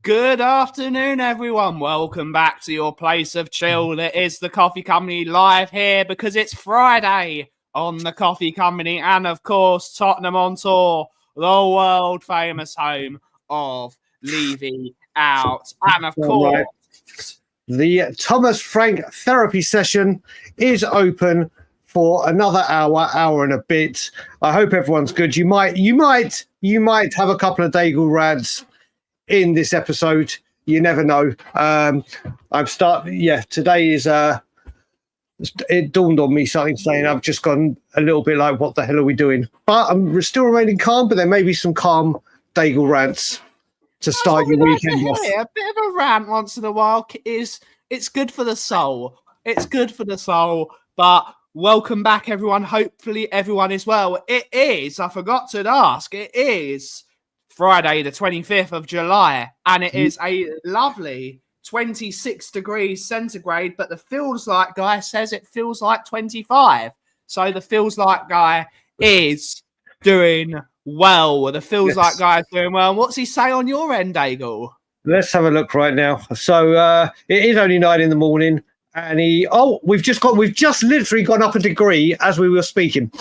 Good afternoon, everyone. Welcome back to your place of chill. It is the Coffee Company live here because it's Friday on the Coffee Company and, of course, Tottenham on tour, the world-famous home of Levy Out. And, of course, the Thomas Frank therapy session is open for another hour and a bit. I hope everyone's good. You might have a couple of Daigle rants in this episode. You never know. Today is it dawned on me something saying I've just gone a little bit like, what the hell are we doing? But I'm still remaining calm, but there may be some calm Daigle rants to start your weekend off. A bit of a rant once in a while it's good for the soul. It's good for the soul. But welcome back, everyone. Hopefully everyone is well. It is, I forgot to ask, it is Friday, the 25th of July, and it is a lovely 26 degrees centigrade, but the feels like guy says it feels like 25. So the feels like guy is doing well. The feels like guy is doing well. And what's he say on your end, Daigle? Let's have a look right now. So it is only 9 in the morning, and we've just literally gone up a degree as we were speaking.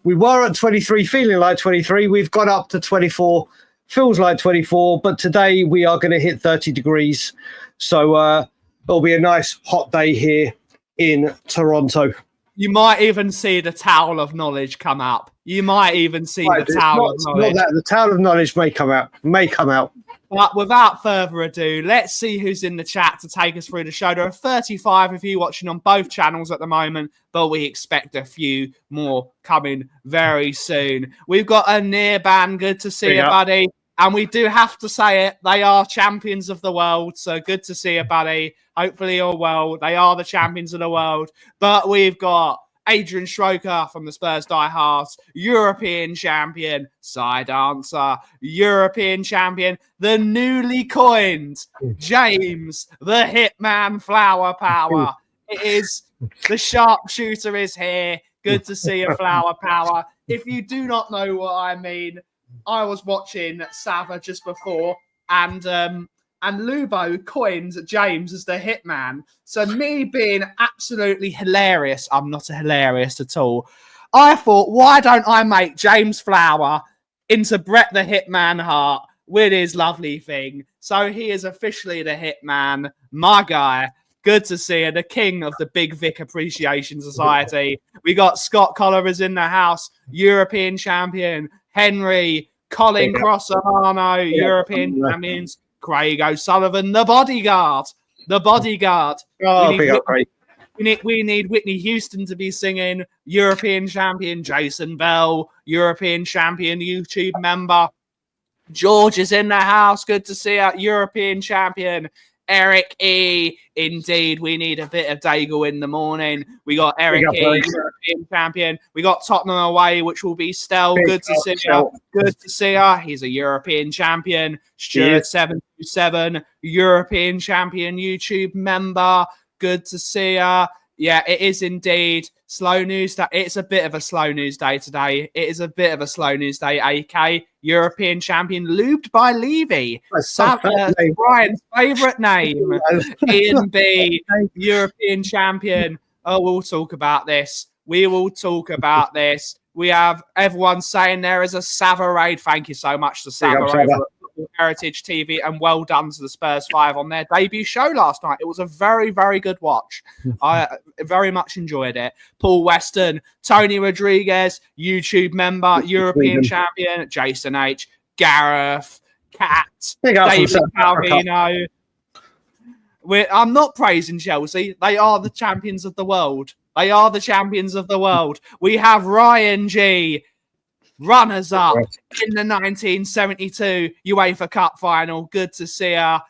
We were at 23, feeling like 23. We've gone up to 24. Feels like 24, but today we are going to hit 30 degrees. So it'll be a nice hot day here in Toronto. You might even see the towel of knowledge come up. You might even see the towel of knowledge. The towel of knowledge may come out. But without further ado, let's see who's in the chat to take us through the show. There are 35 of you watching on both channels at the moment, but we expect a few more coming very soon. We've got a near band. Good to see you, buddy. And we do have to say it, they are champions of the world. So good to see you, buddy. Hopefully you're well. They are the champions of the world. But we've got Adrian Schroker from the Spurs Diehards, European champion, side answer, European champion, the newly coined James, the Hitman Flower Power. It is, the sharpshooter is here. Good to see you, Flower Power. If you do not know what I mean, I was watching Sava just before, and Lubo coined James as the Hitman. So me being absolutely hilarious, I'm not hilarious at all. I thought, why don't I make James Flower into Brett the Hitman Hart with his lovely thing? So he is officially the Hitman, my guy. Good to see you, the king of the Big Vic Appreciation Society. We got Scott Collars in the house, European champion. Henry, Colin Crossahano, European champions. Craig O'Sullivan, the bodyguard. The bodyguard. We need Whitney Houston to be singing. European champion Jason Bell, European champion YouTube member. George is in the house. Good to see you, European champion. Eric E. Indeed, we need a bit of Daigle in the morning. We got Eric E, European champion. We got Tottenham away, which will be Stel. Good to see you. Good to see you. He's a European champion. Stuart 727, European champion YouTube member. Good to see you. Yeah, it is indeed slow news. It's a bit of a slow news day today. It is a bit of a slow news day, AK. European champion, lubed by Levy. Brian's favourite name. Ian B, European champion. Oh, we'll talk about this. We will talk about this. We have everyone saying there is a Sava raid. Thank you so much to Sava Heritage TV, and well done to the Spurs 5 on their debut show last night. It was a very, very good watch. I very much enjoyed it. Paul Weston, Tony Rodriguez, YouTube member, European champion, Jason H, Gareth, Cat, David Calvino. I'm not praising Chelsea. They are the champions of the world. They are the champions of the world. We have Ryan G, runners-up in the 1972 UEFA Cup final. Good to see her.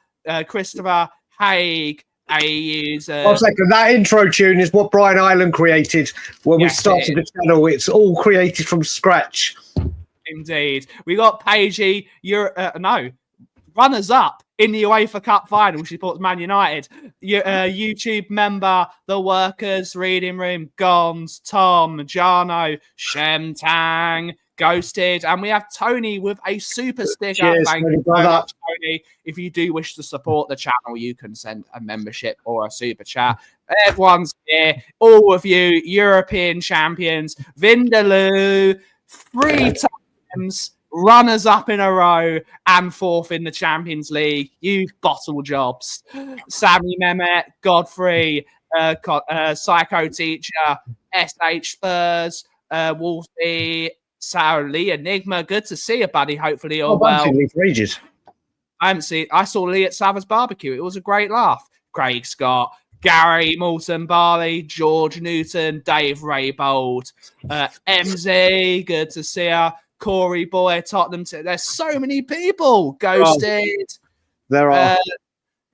Christopher Haig, that intro tune is what Brian Ireland created when we started the channel. It's all created from scratch. Indeed. We got Paigey, runners-up in the UEFA Cup final. She supports Man United. YouTube member, The Workers, Reading Room, Gons, Tom, Jano, Shem Tang, Ghosted, and we have Tony with a super sticker. Cheers, Thank Tony, you so brother. much, Tony. If you do wish to support the channel, you can send a membership or a super chat. Everyone's here, all of you, European champions, Vindaloo, 3 times, runners up in a row, and 4th in the Champions League. You bottle jobs. Sammy Mehmet, Godfrey, Psycho Teacher, SH Spurs, Wolfie, Lee Enigma. Good to see you, buddy. Hopefully you're well. For ages. I saw Lee at Savage Barbecue. It was a great laugh. Craig Scott, Gary Moulton Barley, George Newton, Dave Raybold, MZ. Good to see you. Corey Boy, Tottenham. There's so many people. Ghosted. There are.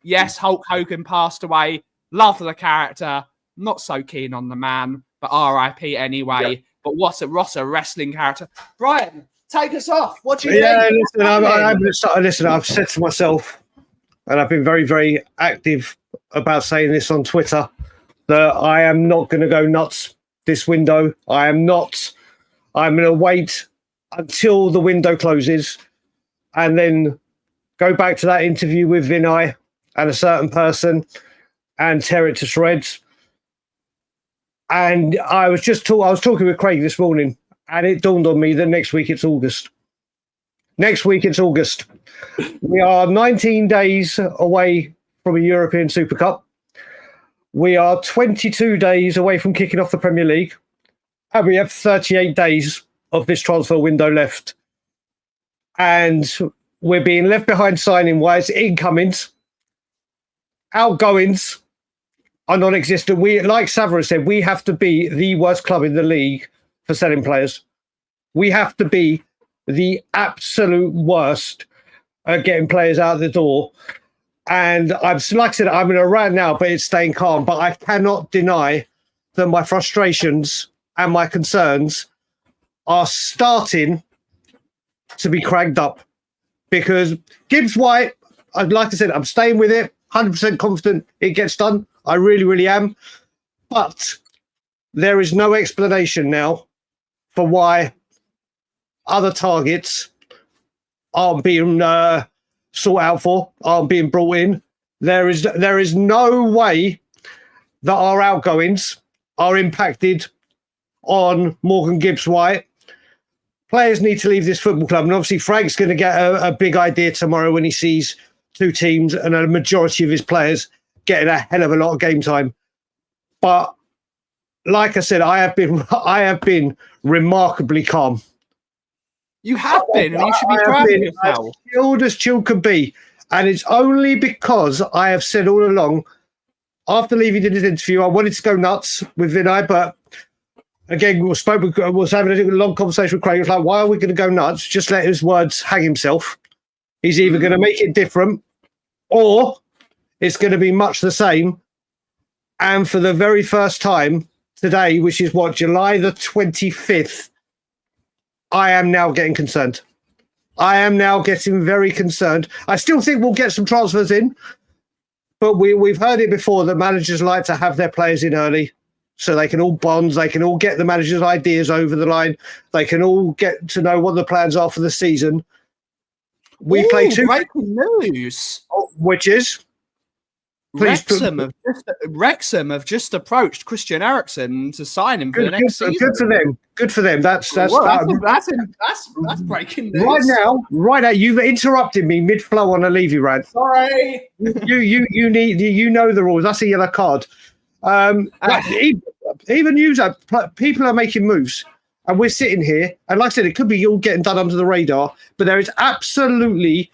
Yes, Hulk Hogan passed away. Love the character. Not so keen on the man, but RIP anyway. Yep. But what a wrestling character. Brian, take us off. What do you think? Listen, I've said to myself, and I've been very, very active about saying this on Twitter, that I am not going to go nuts this window. I'm going to wait until the window closes and then go back to that interview with Vinay and a certain person and tear it to shreds. And I was talking with Craig this morning, and it dawned on me that next week it's August. We are 19 days away from a European Super Cup. We are 22 days away from kicking off the Premier League. And we have 38 days of this transfer window left. And we're being left behind signing-wise. Incomings, outgoings are non-existent. We, like Savara said, we have to be the worst club in the league for selling players. We have to be the absolute worst at getting players out the door. And like I said, I'm in a rant now, but it's staying calm. But I cannot deny that my frustrations and my concerns are starting to be cranked up, because Gibbs White, like I said, I'm staying with it, 100% confident it gets done. I really, really am. But there is no explanation now for why other targets aren't being sought out for, aren't being brought in. There is no way that our outgoings are impacted on Morgan Gibbs White. Players need to leave this football club, and obviously Frank's going to get a big idea tomorrow when he sees 2 teams and a majority of his players getting a hell of a lot of game time. But like I said, I have been remarkably calm. You have been, and you should be proud of yourself. As chilled as chilled can be, and it's only because I have said all along, after Levy did his interview, I wanted to go nuts with Vinay, but again, we was having a long conversation with Craig. It was like, why are we going to go nuts? Just let his words hang himself. He's either going to make it different, or it's going to be much the same. And for the very first time today, which is July the 25th, I am now getting concerned. I am now getting very concerned. I still think we'll get some transfers in, but we've heard it before that managers like to have their players in early so they can all bond, they can all get the manager's ideas over the line, they can all get to know what the plans are for the season. We play 2 breaking news, which is Wrexham have just approached Christian Eriksen to sign him for the next season. Good for them. That's breaking news. Right now, you've interrupted me mid-flow on a Levy rant. Sorry. You know the rules. That's a yellow card. Even you, people are making moves, and we're sitting here. And like I said, it could be all getting done under the radar, but there is absolutely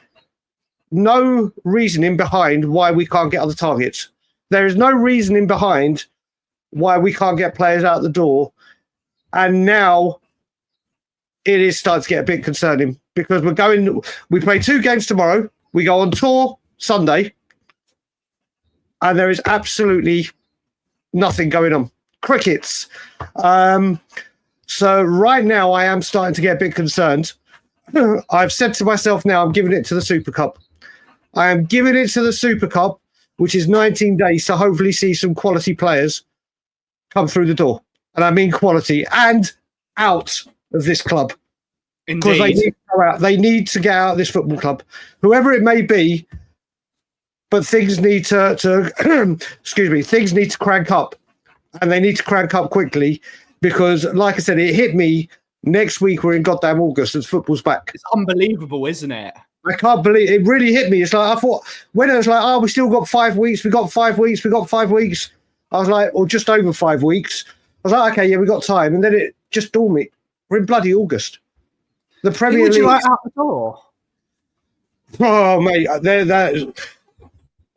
no reasoning behind why we can't get other targets. There is no reasoning behind why we can't get players out the door. And now it is starting to get a bit concerning, because we play 2 games tomorrow. We go on tour Sunday, and there is absolutely nothing going on. Crickets. So right now I am starting to get a bit concerned. I've said to myself now, I'm giving it to the Super Cup. I am giving it to the Super Cup, which is 19 days to hopefully see some quality players come through the door. And I mean quality, and out of this club. Because they need to go out. They need to get out of this football club, whoever it may be. But things need to excuse me. Things need to crank up, and they need to crank up quickly because, like I said, it hit me. Next week we're in goddamn August and football's back. It's unbelievable, isn't it? I can't believe it. Really hit me. It's like I thought when it was like, oh, we still got 5 weeks. We got 5 weeks. We got 5 weeks. I was like, or just over 5 weeks. I was like, okay, yeah, we got time. And then it just dawned me, we're in bloody August. The Premier League. Would you like out the door? Oh, mate,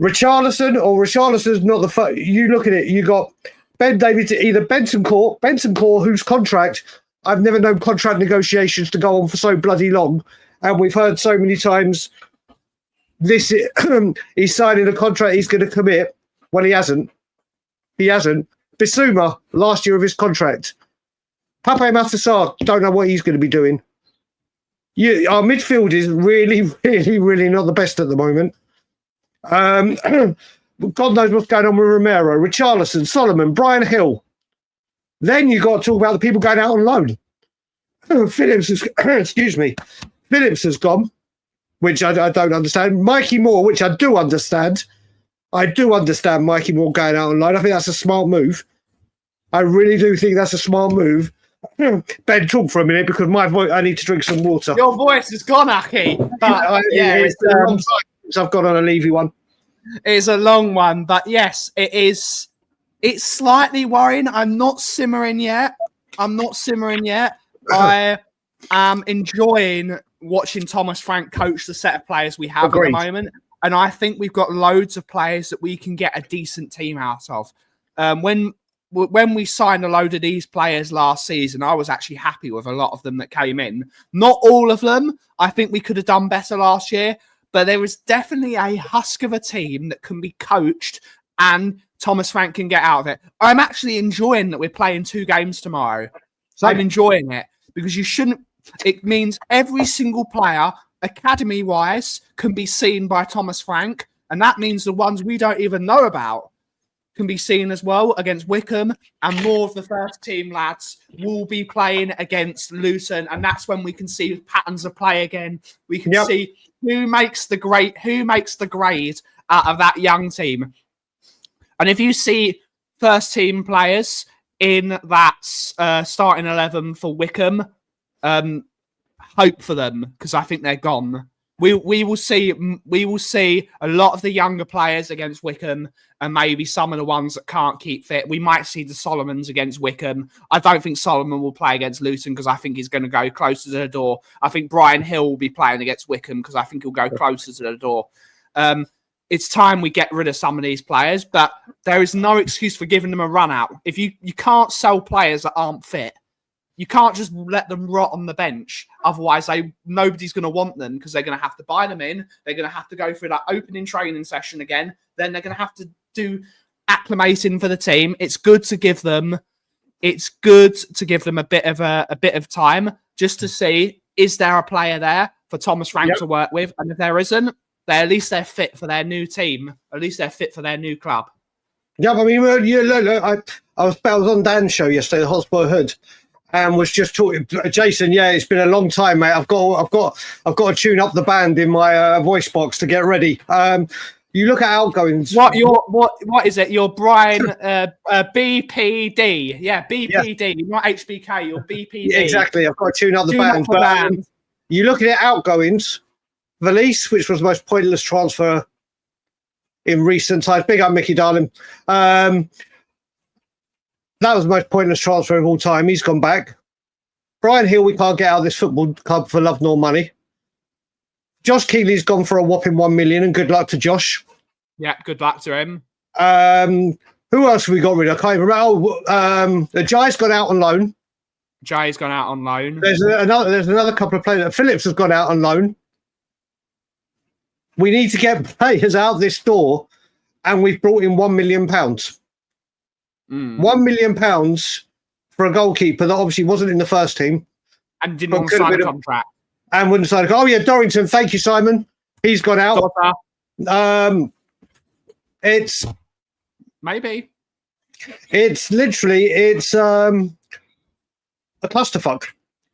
Richarlison's not the first. You look at it, you got Ben Davies, either Bentancur, whose contract, I've never known contract negotiations to go on for so bloody long. And we've heard so many times he's signing a contract he's going to commit. Well, he hasn't. Bissouma, last year of his contract. Pape Matar, don't know what he's going to be doing. Our midfield is really, really, really not the best at the moment. God knows what's going on with Romero, Richarlison, Solomon, Brian Hill. Then you got to talk about the people going out on loan. Phillips has gone, which I don't understand. Mikey Moore, which I do understand. I do understand Mikey Moore going out on loan. I think that's a smart move. I really do think that's a smart move. Ben, talk for a minute because my voice. I need to drink some water. Your voice is gone, Aki. But it's a long time since I've gone on a Levy one. It's a long one, but yes, it is. It's slightly worrying. I'm not simmering yet. I am enjoying watching Thomas Frank coach the set of players we have at the moment, and I think we've got loads of players that we can get a decent team out of. When we signed a load of these players last season, I was actually happy with a lot of them that came in. Not all of them. I think we could have done better last year, but there is definitely a husk of a team that can be coached and Thomas Frank can get out of it. I'm actually enjoying that we're playing 2 games tomorrow. So I'm enjoying it because you shouldn't. It means every single player, academy-wise, can be seen by Thomas Frank, and that means the ones we don't even know about can be seen as well against Wycombe, and more of the first team lads will be playing against Luton, and that's when we can see patterns of play again. We can see who makes the grade out of that young team. And if you see first team players in that starting 11 for Wycombe, hope for them because I think they're gone. We will see a lot of the younger players against Wycombe and maybe some of the ones that can't keep fit. We might see the Solomons against Wycombe. I don't think Solomon will play against Luton because I think he's going to go closer to the door. I think Brian Hill will be playing against Wycombe because I think he'll go closer to the door. It's time we get rid of some of these players, but there is no excuse for giving them a run out. If you can't sell players that aren't fit, you can't just let them rot on the bench. Otherwise, nobody's going to want them because they're going to have to buy them in. They're going to have to go through that opening training session again. Then they're going to have to do acclimating for the team. It's good to give them. It's good to give them a bit of time just to see, is there a player there for Thomas Frank to work with? And if there isn't, at least they're fit for their new team. At least they're fit for their new club. Yeah, I mean, I was on Dan's show yesterday, the Hotspur Hood, and was just talking. Jason, it's been a long time, mate. I've got to tune up the band in my voice box to get ready. You look at outgoings. What is it? Your Brian BPD? Yeah, BPD. You're not HBK. You're BPD. Yeah, exactly. I've got to tune up the band. You look at it outgoings. Valise, which was the most pointless transfer in recent times. Big up Mickey Darling. That was the most pointless transfer of all time. He's gone back. Brian Hill, we can't get out of this football club for love nor money. Josh Keeley's gone for a whopping 1 million, and good luck to Josh. Yeah, good luck to him. Who else have we got rid of? I can't even remember. The Jai's gone out on loan. Jai's gone out on loan. There's another couple of players. Phillips has gone out on loan. We need to get players out this door, and we've brought in £1 million. £1 million for a goalkeeper that obviously wasn't in the first team. And didn't want to sign a contract. And wouldn't sign a contract. Oh, yeah, Dorrington. Thank you, Simon. He's gone out. It's... Maybe. It's literally, a clusterfuck.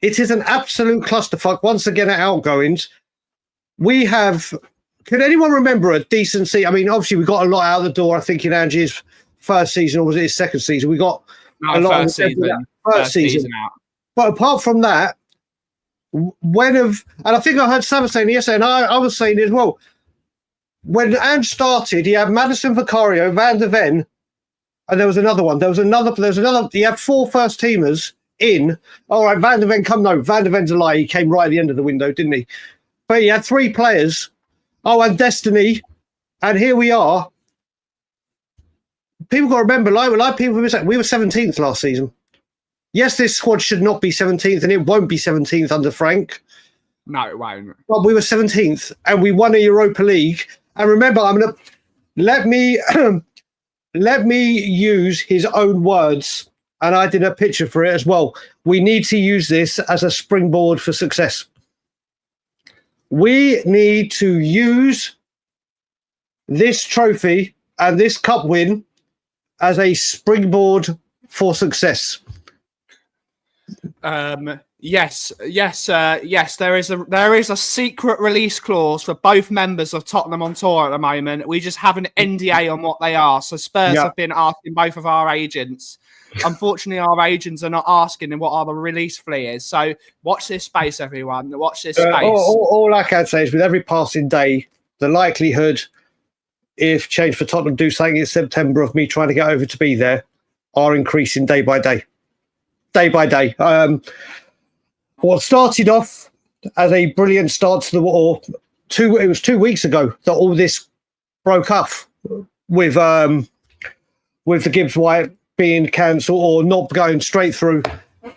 It is an absolute clusterfuck. Once again, at outgoings, we have. Can anyone remember a decent season? I mean, obviously, we got a lot out the door. I think in Angie's first season, or was it his second season? We got a lot first season. First season out. But apart from that, and I think I heard Sam saying yesterday, and I was saying as well, when Ange started, he had Madison Vicario, Van der Ven, and there was another one. There was another. He had 4 first teamers in. All right, Van der Ven, Van der Ven's a lie. He came right at the end of the window, didn't he? But he had 3 players. Oh, and Destiny. And here we are. People got to remember, like people were saying, we were 17th last season. Yes, this squad should not be 17th, and it won't be 17th under Frank. No, it won't. But we were 17th, and we won a Europa League. And remember, I'm going to let me use his own words, and I did a picture for it as well. We need to use this as a springboard for success. We need to use this trophy and this cup win as a springboard for success. Yes. There is a secret release clause for both members of Tottenham on tour at the moment. We just have an NDA on what they are. So Spurs have been asking both of our agents. Unfortunately, our agents are not asking what our release fee is. So watch this space, everyone. Watch this space. All I can say is with every passing day, the likelihood, if Change for Tottenham do something in September of me trying to get over to be there, are increasing day by day. Day by day. What started off as a brilliant start to the war, it was 2 weeks ago that all this broke up with the Gibbs White being cancelled or not going straight through.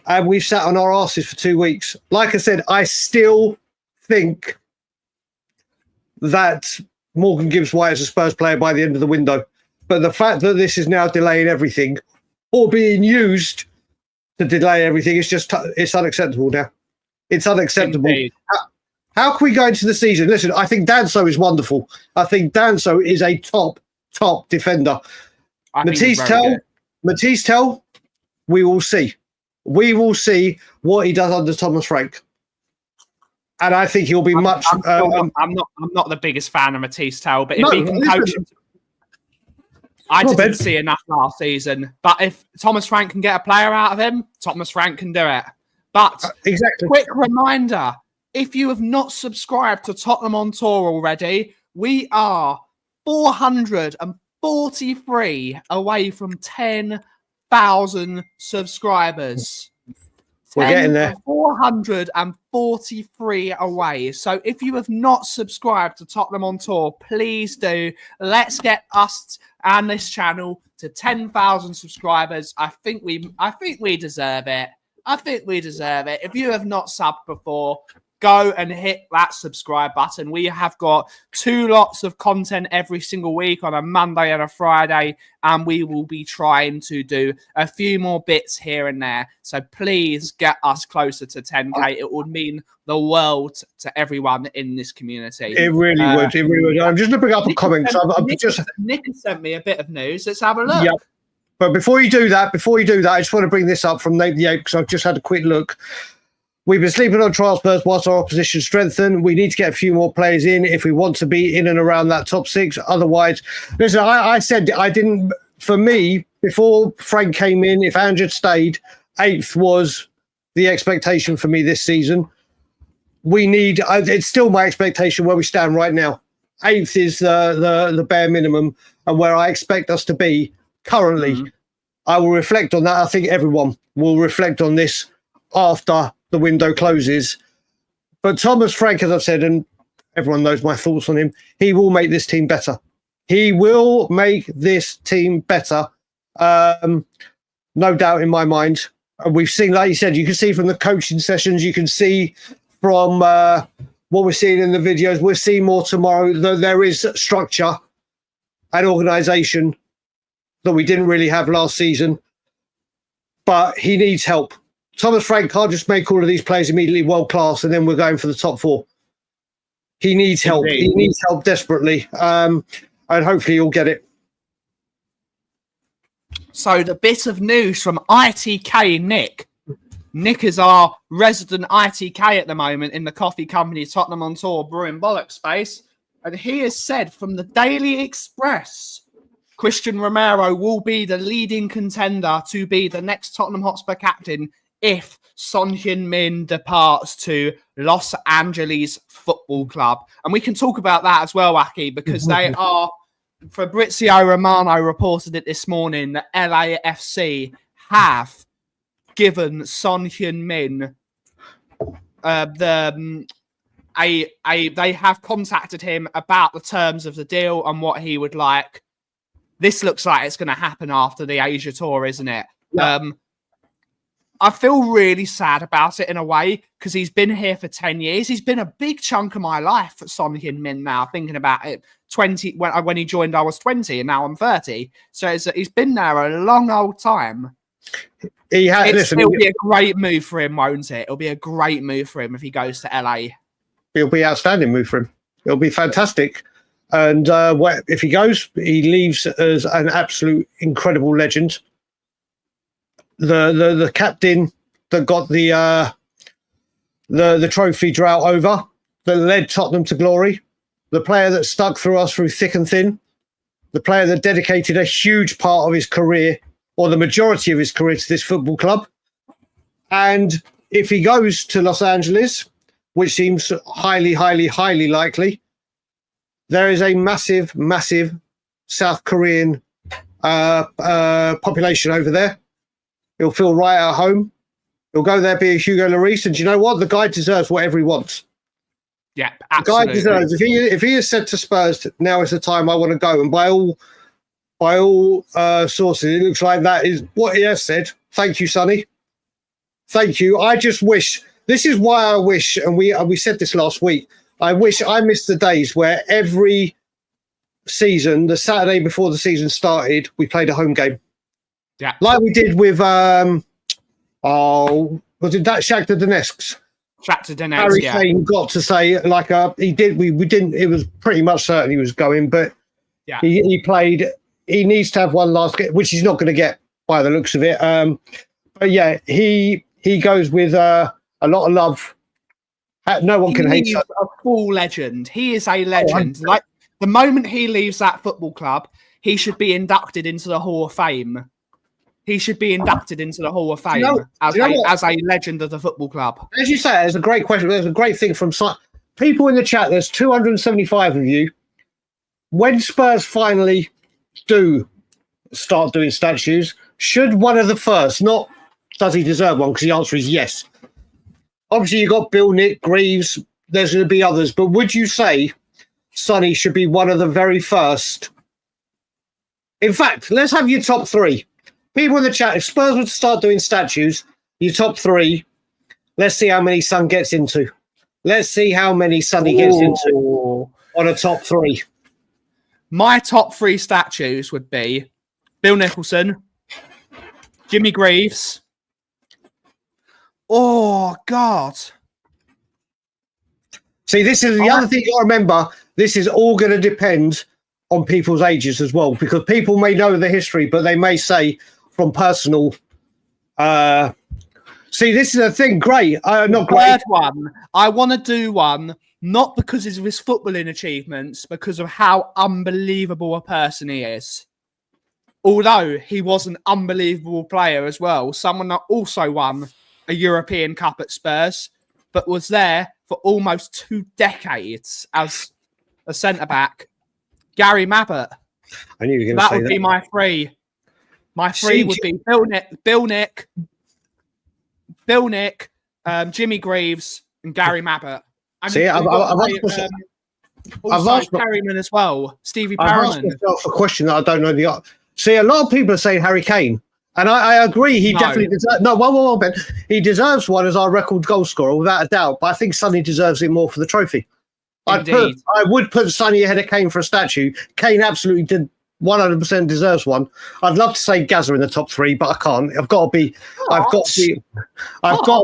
And we've sat on our asses for 2 weeks. Like I said, I still think that Morgan Gibbs White is a Spurs player by the end of the window. But the fact that this is now delaying everything or being used to delay everything is it's unacceptable now. It's unacceptable. How can we go into the season? Listen, I think Danso is wonderful. I think Danso is a top defender. Matisse Tell, we will see. We will see what he does under Thomas Frank. And I think he'll be I'm not the biggest fan of Matisse Tell, but if he can coach him, I didn't see enough last season. But if Thomas Frank can get a player out of him, Thomas Frank can do it. But exactly. Quick reminder, if you have not subscribed to Tottenham on Tour already, we are 443 away from 10,000 subscribers. We're getting there. 443 away. So if you have not subscribed to Tottenham on Tour, please do. Let's get us and this channel to 10,000 subscribers. I think we deserve it. If you have not subbed before, go and hit that subscribe button. We have got 2 lots of content every single week on a Monday and a Friday, and we will be trying to do a few more bits here and there. So please get us closer to 10K. It would mean the world to everyone in this community. It really would. It really would. I'm just going to bring up a comment. Nick has sent me a bit of news. Let's have a look. Yep. But before you do that, I just want to bring this up from Nate the Ape because I've just had a quick look. We've been sleeping on trial Spurs whilst our opposition strengthened. We need to get a few more players in if we want to be in and around that top 6. Otherwise, listen, I said I didn't. For me, before Frank came in, if Andrew had stayed, 8th was the expectation for me this season. It's still my expectation where we stand right now. 8th is the bare minimum and where I expect us to be currently. Mm-hmm. I will reflect on that. I think everyone will reflect on this after the window closes. But Thomas Frank, as I've said, and everyone knows my thoughts on him, he will make this team better. He will make this team better. No doubt in my mind. And we've seen, like you said, you can see from the coaching sessions, you can see from what we're seeing in the videos, we'll see more tomorrow. There is structure and organisation that we didn't really have last season. But he needs help. Thomas Frank can't just make all of these players immediately world class and then we're going for the top 4. He needs help. Indeed. He needs help desperately. And hopefully he'll get it. So the bit of news from ITK Nick. Nick is our resident ITK at the moment in the coffee company Tottenham on Tour Brewing Bollock space. And he has said from the Daily Express, Christian Romero will be the leading contender to be the next Tottenham Hotspur captain if Son Heung-min departs to Los Angeles Football Club. And we can talk about that as well, Aki, because they are, Fabrizio Romano reported it this morning, that LAFC have given Son Heung-min they have contacted him about the terms of the deal and what he would like. This looks like it's going to happen after the Asia tour, isn't it? Yeah. I feel really sad about it in a way because he's been here for 10 years. He's been a big chunk of my life for Son Heung-min now, thinking about it. 20 when he joined, I was 20 and now I'm 30. So he's been there a long old time. It'll be a great move for him, won't it? It'll be a great move for him if he goes to LA. It'll be an outstanding move for him. It'll be fantastic. And if he goes, he leaves as an absolute incredible legend. The captain that got the trophy drought over, that led Tottenham to glory, the player that stuck through us through thick and thin, the player that dedicated a huge part of his career, or the majority of his career, to this football club. And if he goes to Los Angeles, which seems highly, highly, highly likely, there is a massive, massive South Korean population over there. He'll feel right at home. He'll go there, be a Hugo Lloris, and do you know what? The guy deserves whatever he wants. Yeah, absolutely. The guy deserves. If he has said to Spurs, now is the time I want to go, and by all sources, it looks like that is what he has said. Thank you, Sonny. Thank you. I just wish. This is why I wish, and we said this last week. I wish I missed the days where every season, the Saturday before the season started, we played a home game. Yeah, like we did with was it that Shakhtar Donetsk? Shakhtar Donetsk. Harry Kane got to say he did. We didn't. It was pretty much certain he was going, but yeah, he played. He needs to have one last game, which he's not going to get by the looks of it. But yeah, he goes with a lot of love. No one can hate him. A full legend. He is a legend. Like the moment he leaves that football club, he should be inducted into the Hall of Fame. He should be inducted into the Hall of Fame as a legend of the football club. As you say, there's a great question. There's a great thing from people in the chat. There's 275 of you. When Spurs finally do start doing statues, should one of the first, not does he deserve one, because the answer is yes. Obviously, you've got Bill, Nick, Greaves. There's going to be others. But would you say Sonny should be one of the very first? In fact, let's have your top three. People in the chat, if Spurs were to start doing statues, your top three, let's see how many Son gets into. Let's see how many Sonny gets into on a top three. My top three statues would be Bill Nicholson, Jimmy Greaves. Oh, God. See, this is the other thing you got to remember. This is all going to depend on people's ages as well, because people may know the history, but they may say from personal. See, this is a thing. Great, not great. Third one, I want to do one not because of his footballing achievements, because of how unbelievable a person he is. Although he was an unbelievable player as well, someone that also won a European Cup at Spurs, but was there for almost 2 decades as a centre back. Gary Mabbott. I knew you were going to say that. That would be my three. My three would be Bill Nick, Jimmy Greaves, and Gary Mabbott. And also Perryman as well. Stevie Perryman. I've asked myself a question that I don't know the answer. See, a lot of people are saying Harry Kane, and I agree. He definitely deserves. No, well, Ben. He deserves one as our record goal scorer without a doubt. But I think Sonny deserves it more for the trophy. I would put Sonny ahead of Kane for a statue. Kane absolutely did 100% deserves one. I'd love to say Gazza in the top three, but I can't. I've got to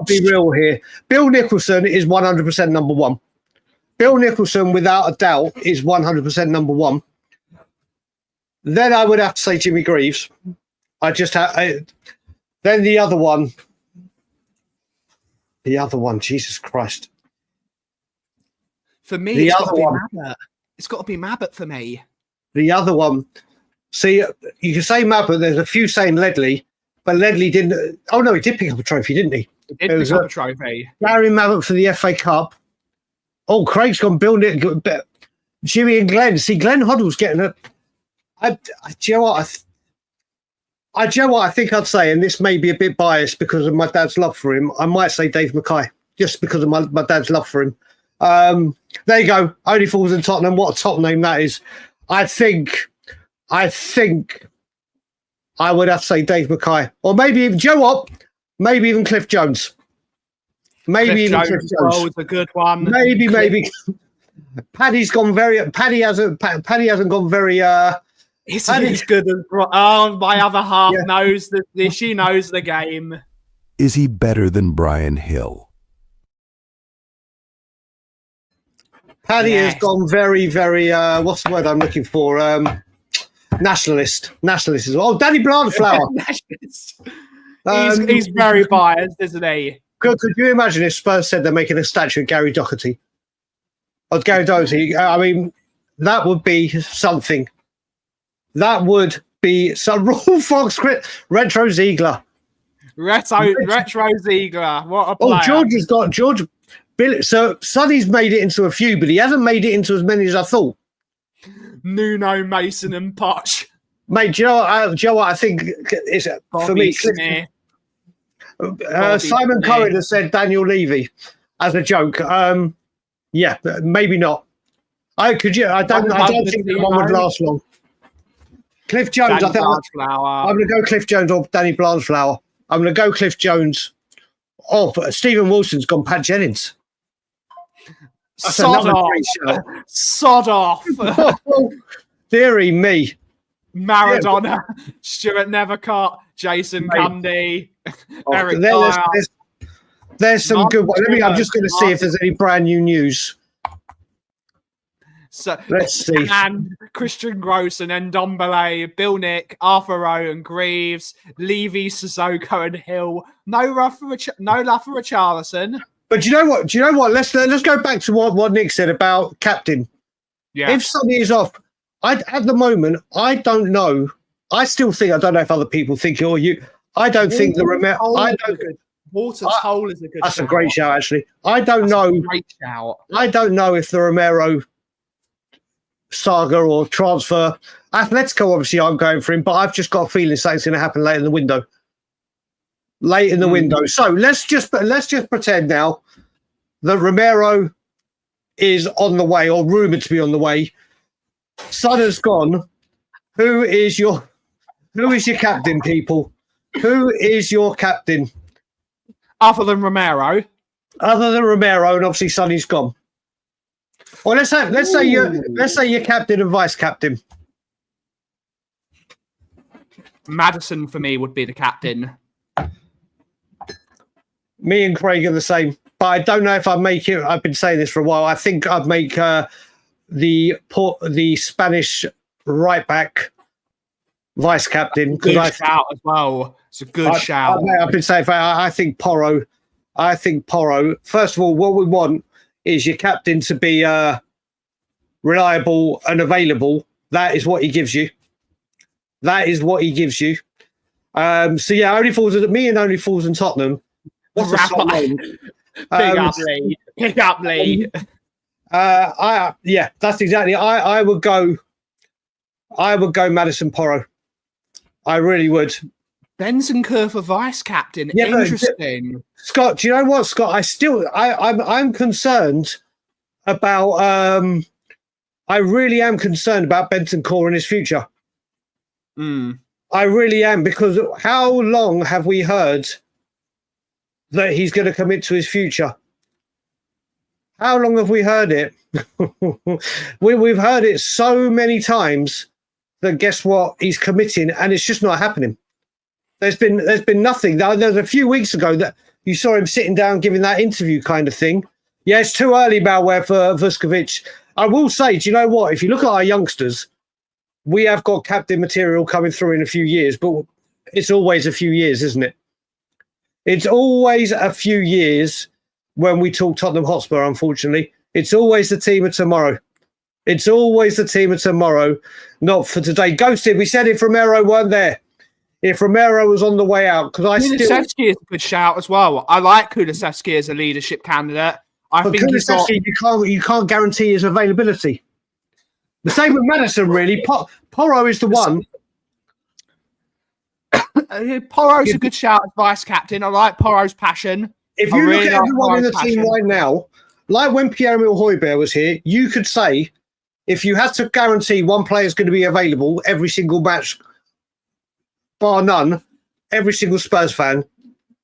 be real here. Bill Nicholson is 100% number one. Bill Nicholson, without a doubt, is 100% number one. Then I would have to say Jimmy Greaves. Then the other one. The other one, Jesus Christ. For me, The it's got other to be one. Mabbott. It's got to be Mabbott for me. The other one. See, you can say Mabbott. There's a few saying Ledley, but Ledley didn't. Oh no, he did pick up a trophy, didn't he? He did pick up a trophy. Gary Mabbott for the FA Cup. Oh, Craig's gone building it. Jimmy and Glenn. See, Glenn Hoddle's getting a. Do you know what? Do you know what I think I'd say, and this may be a bit biased because of my dad's love for him. I might say Dave Mackay, just because of my dad's love for him. There you go. Only Fools in Tottenham. What a top name that is. I think I would have to say Dave Mackay, or maybe even, do you know what? Maybe even Cliff Jones. Cliff Jones. Oh, it's a good one. Maybe. Paddy's gone very. Paddy hasn't gone very. He's good as. Oh, my other half knows that she knows the game. Is he better than Brian Hill? Paddy has gone very, very. What's the word I'm looking for? Nationalist as well. Oh, Danny Blanchflower. Nationalist. He's very biased, isn't he? Could you imagine if Spurs said they're making a statue of Gary Doherty? Of Gary Doherty. I mean, that would be something. That would be some Raw Fox Retro Ziegler. Retro Ziegler. What a player. Oh, George. Billy, so Sonny's made it into a few, but he hasn't made it into as many as I thought. Nuno, Mason, and Poch. Mate, do you know what I think is for me? Simon Cohen has said Daniel Levy as a joke. Yeah, maybe not. I don't think that one would last long. Cliff Jones, I think I'm going to go Cliff Jones or Danny Blanchflower. I'm going to go Cliff Jones. Oh, but Stephen Wilson's gone Pat Jennings. Sod off. Deary me. Maradona, Stuart Nethercott, Jason Cundy, Eric Dyer. There's some good ones. I'm just going to see if there's any brand new news. So let's see. And Christian Gross and Ndombele, Bill Nick, Arthur Rowe and Greaves, Levy, Sissoko and Hill. No love for Richarlison. But do you know what? Let's go back to what Nick said about captain. Yeah. If somebody is off, at the moment, I don't know. I still think, I don't know if other people think it or you. I don't think the Water Toll is a good. That's shout. A great shout, actually. I don't know. Great shout. I don't know if the Romero saga or transfer. Atletico, obviously, I'm going for him, but I've just got a feeling something's going to happen late in the window. So let's just pretend now that Romero is on the way, or rumoured to be on the way. Son has gone. Who is your captain, people? Who is your captain? Other than Romero, and obviously Sonny's gone. Well, let's say you're captain and vice captain. Maddison for me would be the captain. Me and Craig are the same, but I don't know if I'd make it. I've been saying this for a while. I think I'd make the Spanish right back vice captain. Good shout as well. It's a good shout. I've been saying, I think Porro. First of all, what we want is your captain to be reliable and available. That is what he gives you. So yeah, Only Fools in Tottenham. What's the name? Pick up Lee. Yeah, that's exactly. I would go Madison Porro. I really would. Bentancur for vice captain. Yeah, interesting. Scott, do you know what, Scott? I'm concerned about. I really am concerned about Bentancur and his future. I really am, because how long have we heard that he's going to commit to his future? How long have we heard it? We've heard it so many times that guess what? He's committing, and it's just not happening. There's been nothing. There's a few weeks ago that you saw him sitting down giving that interview kind of thing. Yeah, it's too early, Malware, for Vuskovic. I will say, do you know what? If you look at our youngsters, we have got captain material coming through in a few years, but it's always a few years, isn't it? It's always a few years when we talk Tottenham Hotspur, unfortunately. It's always the team of tomorrow. It's always the team of tomorrow, not for today. Ghosted, we said if Romero weren't there, if Romero was on the way out, because Kulusevski is a good shout as well. I like Kulusevski as a leadership candidate. I think you can't guarantee his availability. The same with Maddison, really. Porro is the one. Porro's a good shout as vice captain. I like Porro's passion. If you look at everyone in the team right now, like when Pierre-Emile Højbjerg was here, you could say if you had to guarantee one player is going to be available every single match, bar none, every single Spurs fan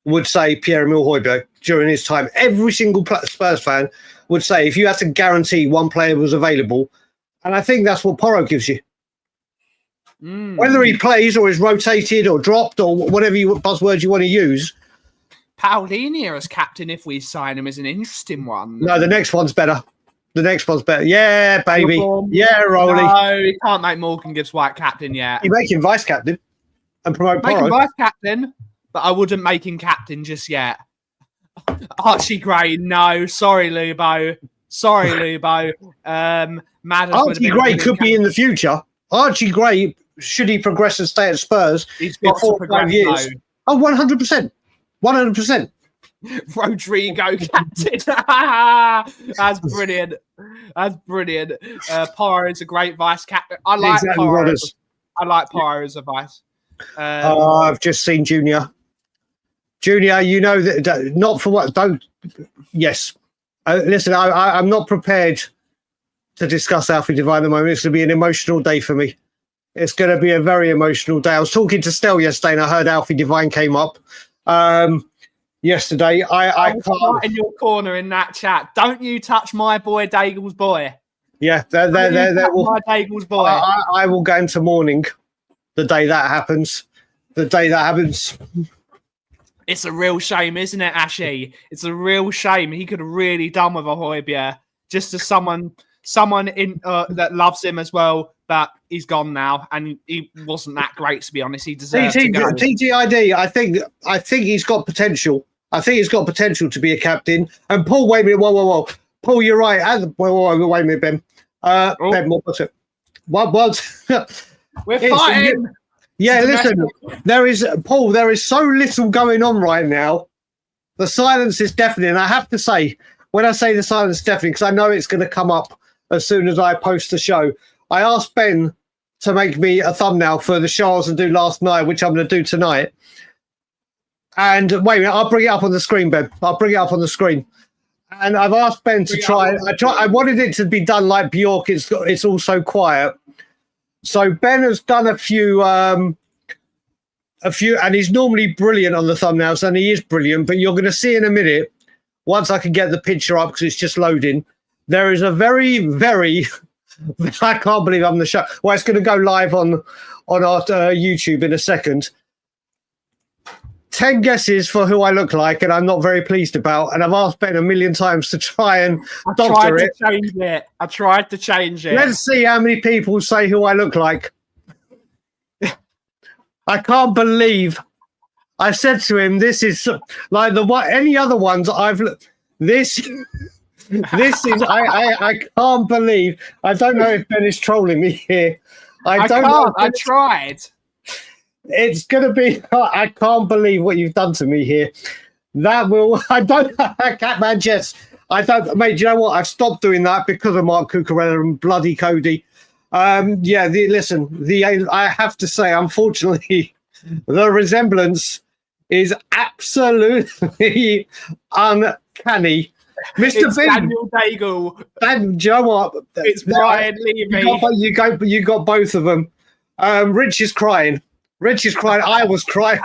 would say Pierre-Emile Højbjerg during his time. Every single Spurs fan would say if you had to guarantee one player was available, and I think that's what Porro gives you. Whether he plays or is rotated or dropped or whatever buzzwords you want to use. Paulinho as captain, if we sign him, is an interesting one. No, the next one's better. Yeah, baby. Yeah, Rolly. No, he can't make Morgan Gibbs White captain yet. You make him vice captain and promote Porro. Make him vice captain, but I wouldn't make him captain just yet. Archie Gray, no. Sorry, Lubo. Archie Gray could be in the future. Archie Gray, should he progress and stay at Spurs he's got in 4 or 5 years? Oh, 100%. 100%. Rodrigo captain. That's brilliant. Porro is a great vice captain. I like Porro. I like Porro as a vice. I've just seen Junior. Junior, you know that not for what? Don't. Yes. Listen, I'm not prepared to discuss Alfie Devine at the moment. It's going to be an emotional day for me. It's going to be a very emotional day. I was talking to Stel yesterday and I heard Alfie Devine came up yesterday. I can't. Right in your corner in that chat. Don't you touch my boy Daigle's boy. Yeah, my Daigle's boy. I will go into mourning the day that happens. It's a real shame, isn't it, Ashy? It's a real shame. He could have really done with a Højbjerg. Just as someone in that loves him as well, but he's gone now, and he wasn't that great, to be honest. He deserved to go. TGID, I think he's got potential. I think he's got potential to be a captain. And Paul, wait a minute, whoa. Paul, you're right. Wait a minute, Ben. Ben, what was it? What was? We're fighting. Yeah, listen, there is so little going on right now. The silence is deafening. And I have to say, when I say the silence is deafening, because I know it's going to come up as soon as I post the show, I asked Ben to make me a thumbnail for the show I was going to do last night, which I'm going to do tonight. And wait a minute, I'll bring it up on the screen, Ben. I'll bring it up on the screen. And I've asked Ben to try. I wanted it to be done like Bjork. It's all so quiet. So Ben has done a few, and he's normally brilliant on the thumbnails, and he is brilliant. But you're going to see in a minute, once I can get the picture up because it's just loading. There is a very, very, I can't believe I'm the show. Well, it's going to go live on our YouTube in a second. 10 guesses for who I look like, and I'm not very pleased about. And I've asked Ben a million times to try and doctor it. I tried to change it. Let's see how many people say who I look like. I can't believe I said to him, this is like any other ones I've looked. This is, I can't believe. I don't know if Ben is trolling me here. I tried. It's going to be, I can't believe what you've done to me here. Catman Jess. Mate, do you know what? I've stopped doing that because of Mark Cucurella and bloody Cody. I have to say, unfortunately, the resemblance is absolutely uncanny. It's Daniel Daigle. And do you know what? It's Brian Levy. You got both of them. Rich is crying. I was crying.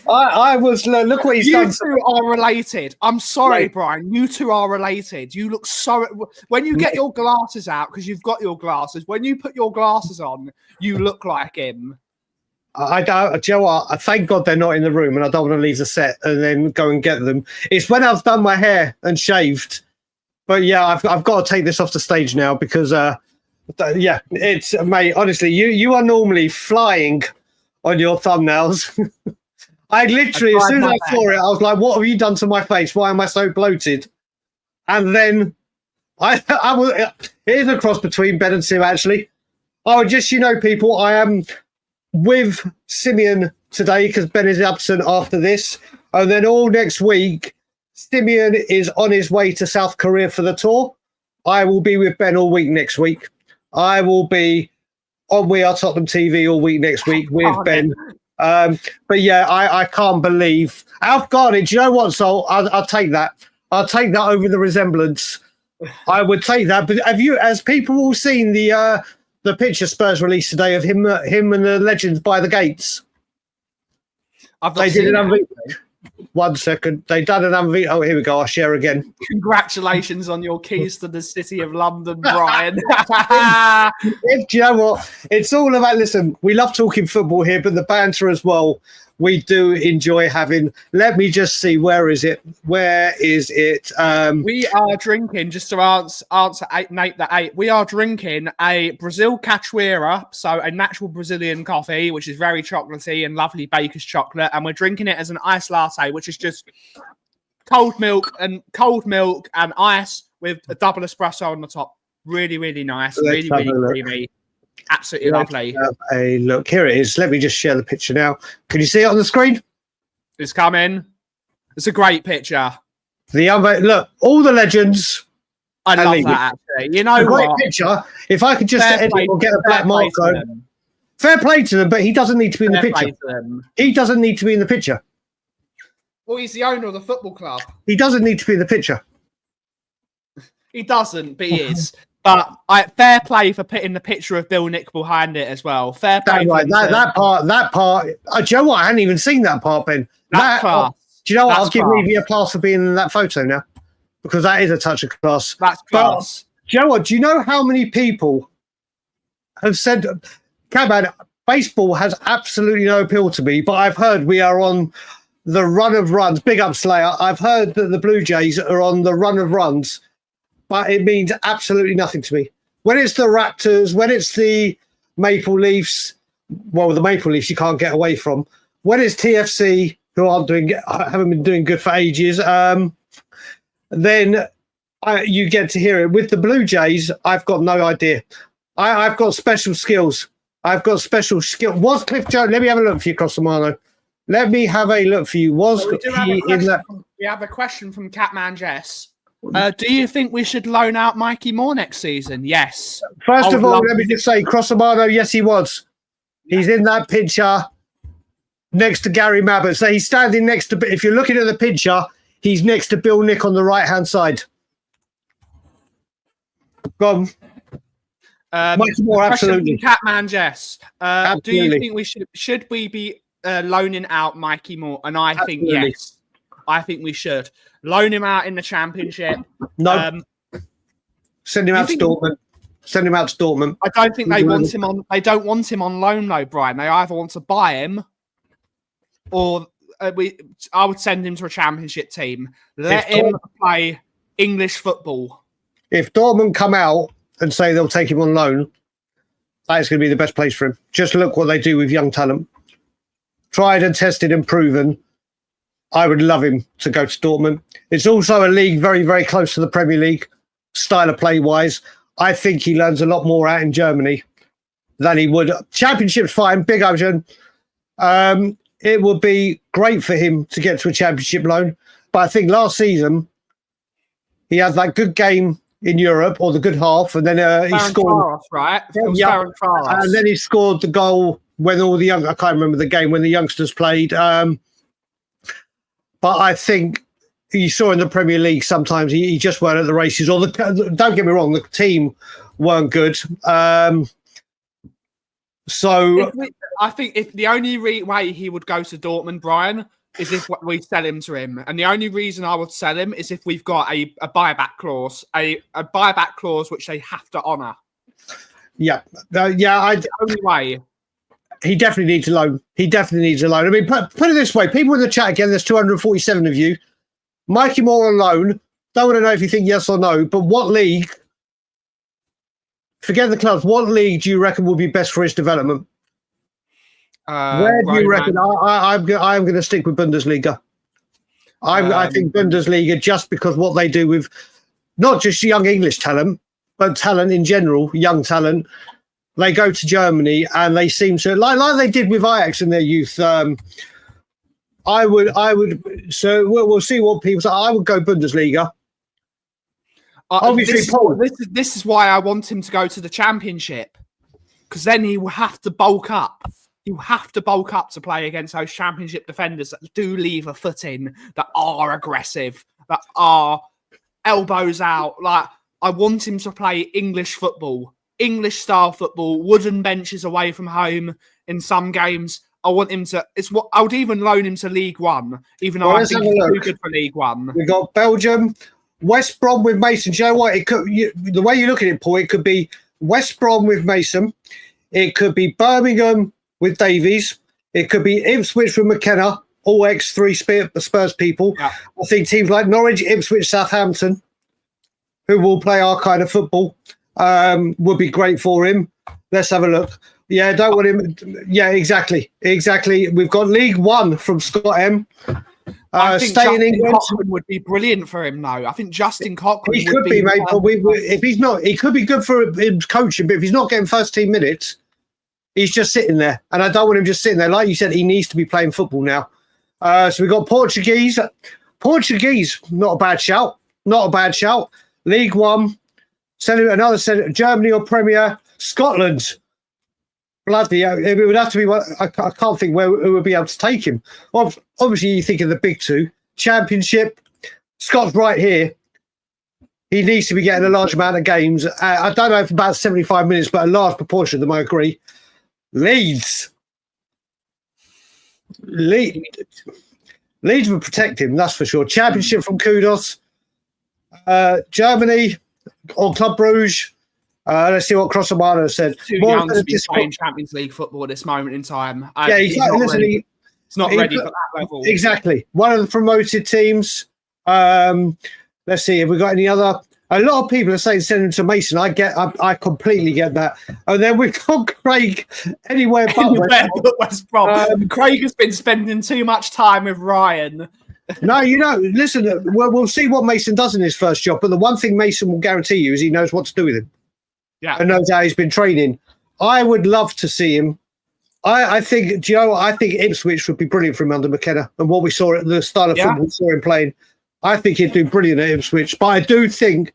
I was. Look what he's done. You two are related. I'm sorry, right. Brian. You two are related. You look so. When you get your glasses out, because you've got your glasses. When you put your glasses on, you look like him. I don't. Do you know what? Thank God they're not in the room, and I don't want to leave the set and then go and get them. It's when I've done my hair and shaved. But yeah, I've got to take this off the stage now because. Yeah, it's mate. Honestly, you are normally flying on your thumbnails. I literally, as soon as I saw it, I was like, what have you done to my face? Why am I so bloated? And then I was, it is a cross between Ben and Sim, actually. Oh, just, people, I am with Simeon today because Ben is absent after this. And then all next week, Simeon is on his way to South Korea for the tour. I will be with Ben all week next week. I will be on We Are Tottenham TV all week next week with Ben. But yeah, I can't believe Alf Garnett. Do you know what? So I'll take that. I'll take that over the resemblance. I would take that. But has people all seen the picture Spurs released today of him and the legends by the gates? They did an unveiling. 1 second. They done an unveiling. Oh, here we go. I'll share again. Congratulations on your keys to the City of London, Brian. Do you know what? It's all about, listen, we love talking football here, but the banter as well, we do enjoy having. Let me just see. Where is it? We are drinking, just to answer Nate the 8, we are drinking a Brazil Cachoeira, so a natural Brazilian coffee, which is very chocolatey and lovely baker's chocolate. And we're drinking it as an iced latte, which is just cold milk and ice with a double espresso on the top. Really, really nice. Really, really creamy. Absolutely lovely. Have a look. Here it is. Let me just share the picture now. Can you see it on the screen? It's coming. It's a great picture. Look, all the legends. I love that, actually. You know a great picture. If I could just edit or get a black mark on. Fair play to them, but he doesn't need to be in the picture. He doesn't need to be in the picture. Well, he's the owner of the football club. He doesn't need to be in the picture. He doesn't, but he is. But fair play for putting the picture of Bill Nick behind it as well. Fair play. That part. Do you know what? I hadn't even seen that part, Ben. That class. Do you know what? I'll give Levy a pass for being in that photo now, because that is a touch of class. That's class. But, do you know what? Do you know how many people have said, "Cabad, baseball has absolutely no appeal to me," but I've heard we are on the run of runs. Big up, Slayer. I've heard that the Blue Jays are on the run of runs. But it means absolutely nothing to me. When it's the Raptors, when it's the Maple Leafs, well, the Maple Leafs you can't get away from. When it's TFC, who haven't been doing good for ages, then you get to hear it. With the Blue Jays, I've got no idea. I've got special skills. Was Cliff Jones? Let me have a look for you, Crosamano. Let me have a look for you. We have a question from Catman Jess. Do you think we should loan out Mikey Moore next season? Yes. First of all, let me just say, Crosamano, yes, he was. He's in that picture next to Gary Mabbott. So he's standing next to, if you're looking at the picture, he's next to Bill Nick on the right-hand side. Go on. Mikey Moore, absolutely. Catman Jess. Do you think we should we be loaning out Mikey Moore? And I think yes. I think we should loan him out in the Championship. No, send him out to Dortmund. Send him out to Dortmund. I don't think they want him on. They don't want him on loan though, Brian. They either want to buy him, or I would send him to a Championship team. Let him play English football. If Dortmund come out and say they'll take him on loan, that is going to be the best place for him. Just look what they do with young talent, tried and tested and proven. I would love him to go to Dortmund. It's also a league very, very close to the Premier League, style of play-wise. I think he learns a lot more out in Germany than he would. Championship's fine, big ocean. It would be great for him to get to a Championship loan. But I think last season, he had that good game in Europe, or the good half, and then he scored. Right? And then he scored the goal when all the young, I can't remember the game, when the youngsters played. But I think you saw in the Premier League sometimes he just weren't at the races. Or don't get me wrong, the team weren't good. I think if the only way he would go to Dortmund, Brian, is if we sell him to him. And the only reason I would sell him is if we've got a buyback clause, a buyback clause which they have to honour. Yeah. The only way. He definitely needs a loan. I mean, put it this way. People in the chat, again, there's 247 of you. Mikey Moore on loan. Don't want to know if you think yes or no, but what league, forget the clubs, what league do you reckon will be best for his development? Where do you reckon? I'm going to stick with Bundesliga. I think Bundesliga, just because what they do with not just young English talent, but talent in general, young talent. They go to Germany and they seem to like they did with Ajax in their youth. I would. So we'll see what people say. I would go Bundesliga. Obviously, this is why I want him to go to the Championship, because then he will have to bulk up. You have to bulk up to play against those Championship defenders that do leave a foot in, that are aggressive, that are elbows out. Like, I want him to play English football, English style football, wooden benches away from home in some games. I want him to. I would even loan him to League One, even though I think he's too good for League One. We got Belgium, West Brom with Mason. Do you know what? The way you look at it, Paul, it could be West Brom with Mason. It could be Birmingham with Davies. It could be Ipswich with McKenna, all ex-3 Spurs people. Yeah. I think teams like Norwich, Ipswich, Southampton, who will play our kind of football, would be great for him. Let's have a look. Yeah, don't want him. Yeah, exactly. We've got League One from Scott M. I think Justin Cochran would be brilliant for him, though. I think Justin Cochran could be, mate. But if he's not, he could be good for him coaching. But if he's not getting first team minutes, he's just sitting there. And I don't want him just sitting there. Like you said, he needs to be playing football now. So we've got Portuguese. Portuguese, not a bad shout. League One. Germany or Premier. Scotland. Bloody, it would have to be one. I can't think who would be able to take him. Obviously, you think of the big two. Championship. Scott's right here. He needs to be getting a large amount of games. I don't know if about 75 minutes, but a large proportion of them, I agree. Leeds would protect him, that's for sure. Championship from Kudos. Germany or Club Brugge. Let's see what Crossamano said. Too young to be playing Champions League football at this moment in time. He's not ready for that level. Exactly. One of the promoted teams. Let's see. Have we got any other? A lot of people are saying send him to Mason. I completely get that. And then we've got Craig anywhere but West Brom. Craig has been spending too much time with Ryan. No, listen, we'll see what Mason does in his first job. But the one thing Mason will guarantee you is he knows what to do with him. Yeah. And knows how he's been training. I would love to see him. I think, do you know what? I think Ipswich would be brilliant for him under McKenna. And what we saw at the start of football, we saw him playing. I think he'd do brilliant at Ipswich. But I do think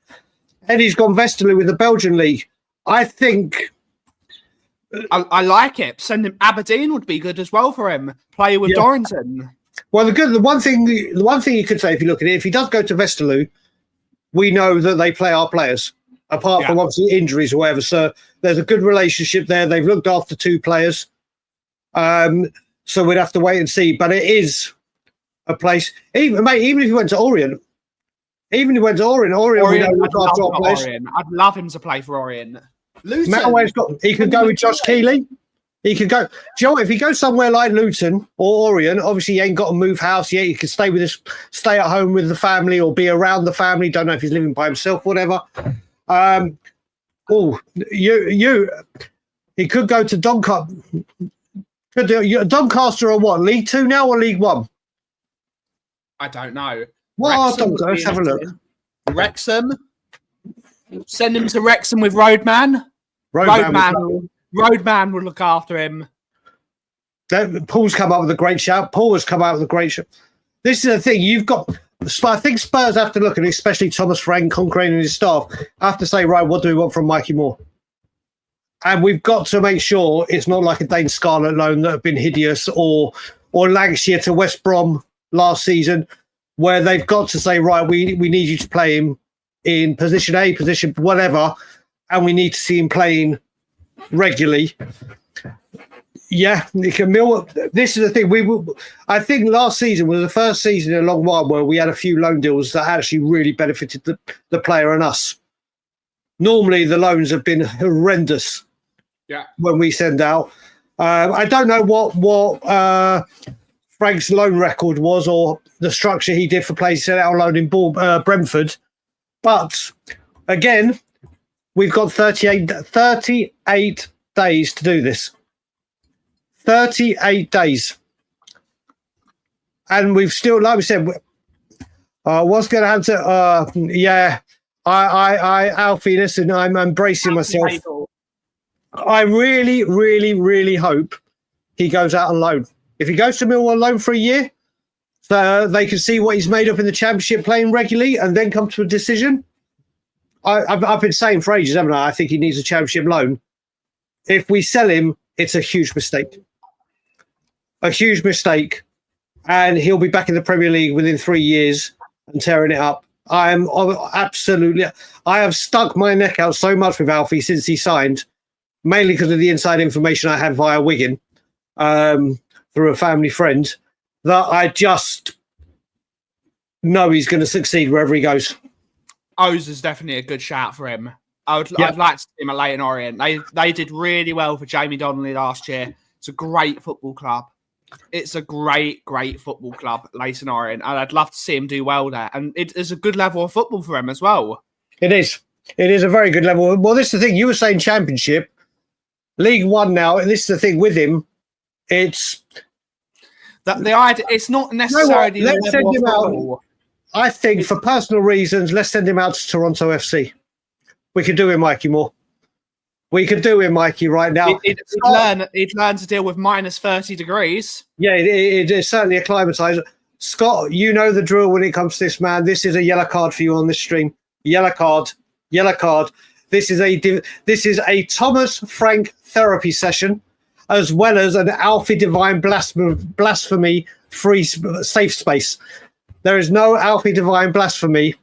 Eddie's gone Westerlo with the Belgian league. I think... I like it. Send him Aberdeen would be good as well for him. Play with Dorrington. Well, the one thing you could say, if you look at it, if he does go to Westerlo, we know that they play our players. Apart from obviously injuries or whatever. So there's a good relationship there. They've looked after two players. So we'd have to wait and see. But it is a place. Even if he went to Orient, Orient would look after our players. I'd love him to play for Orient. Luton. He could go with Josh Keeley. He could go. Do you know what? If he goes somewhere like Luton or Orient, obviously he ain't got to move house yet. He can stay at home with the family or be around the family. Don't know if he's living by himself, whatever. He could go to Doncaster or what? League 2 now or League 1? I don't know. Let's have a look. Wrexham. Send him to Wrexham with Roadman. Roadman will look after him. Paul's come up with a great shout. This is the thing. You've got... I think Spurs have to look at it, especially Thomas Frank, Cochrane and his staff, have to say, right, what do we want from Mikey Moore? And we've got to make sure it's not like a Dane Scarlett loan that have been hideous or Lancashire to West Brom last season, where they've got to say, right, we need you to play him in position A, position whatever, and we need to see him playing regularly. Yeah, this is the thing. I think last season was the first season in a long while where we had a few loan deals that actually really benefited the player and us. Normally, the loans have been horrendous. Yeah, when we send out, I don't know what Frank's loan record was or the structure he did for players sent out loan in Brentford, but again, we've got 38 days to do this. 38 days. And we've still, like we said, what's going to happen to, Alfie, listen, I'm embracing myself. I really, really, really hope he goes out on loan. If he goes to Millwall on loan for a year, so they can see what he's made of in the Championship playing regularly and then come to a decision. I've been saying for ages, haven't I? I think he needs a Championship loan. If we sell him, it's a huge mistake. A huge mistake. And he'll be back in the Premier League within 3 years and tearing it up. I have stuck my neck out so much with Alfie since he signed, mainly because of the inside information I had via Wigan through a family friend, that I just know he's going to succeed wherever he goes. O's is definitely a good shout for him. I'd like to see him at Leyton Orient. They did really well for Jamie Donnelly last year. It's a great football club. It's a great, great football club, Leyton Orient, and I'd love to see him do well there. And it is a good level of football for him as well. It is. It is a very good level. Well, this is the thing. You were saying Championship. League One now, and this is the thing with him. It's... the idea. It's not necessarily the let's level send him of football. out. I think for personal reasons, let's send him out to Toronto FC. We could do him, Mikey, more. We could do him, Mikey, right now. He'd learn to deal with minus 30 degrees. Yeah, it is certainly acclimatizer. Scott, you know the drill when it comes to this, man. This is a yellow card for you on this stream. Yellow card. Yellow card. This is a Thomas Frank therapy session, as well as an Alfie Divine blasphemy free safe space. There is no Alfie Divine blasphemy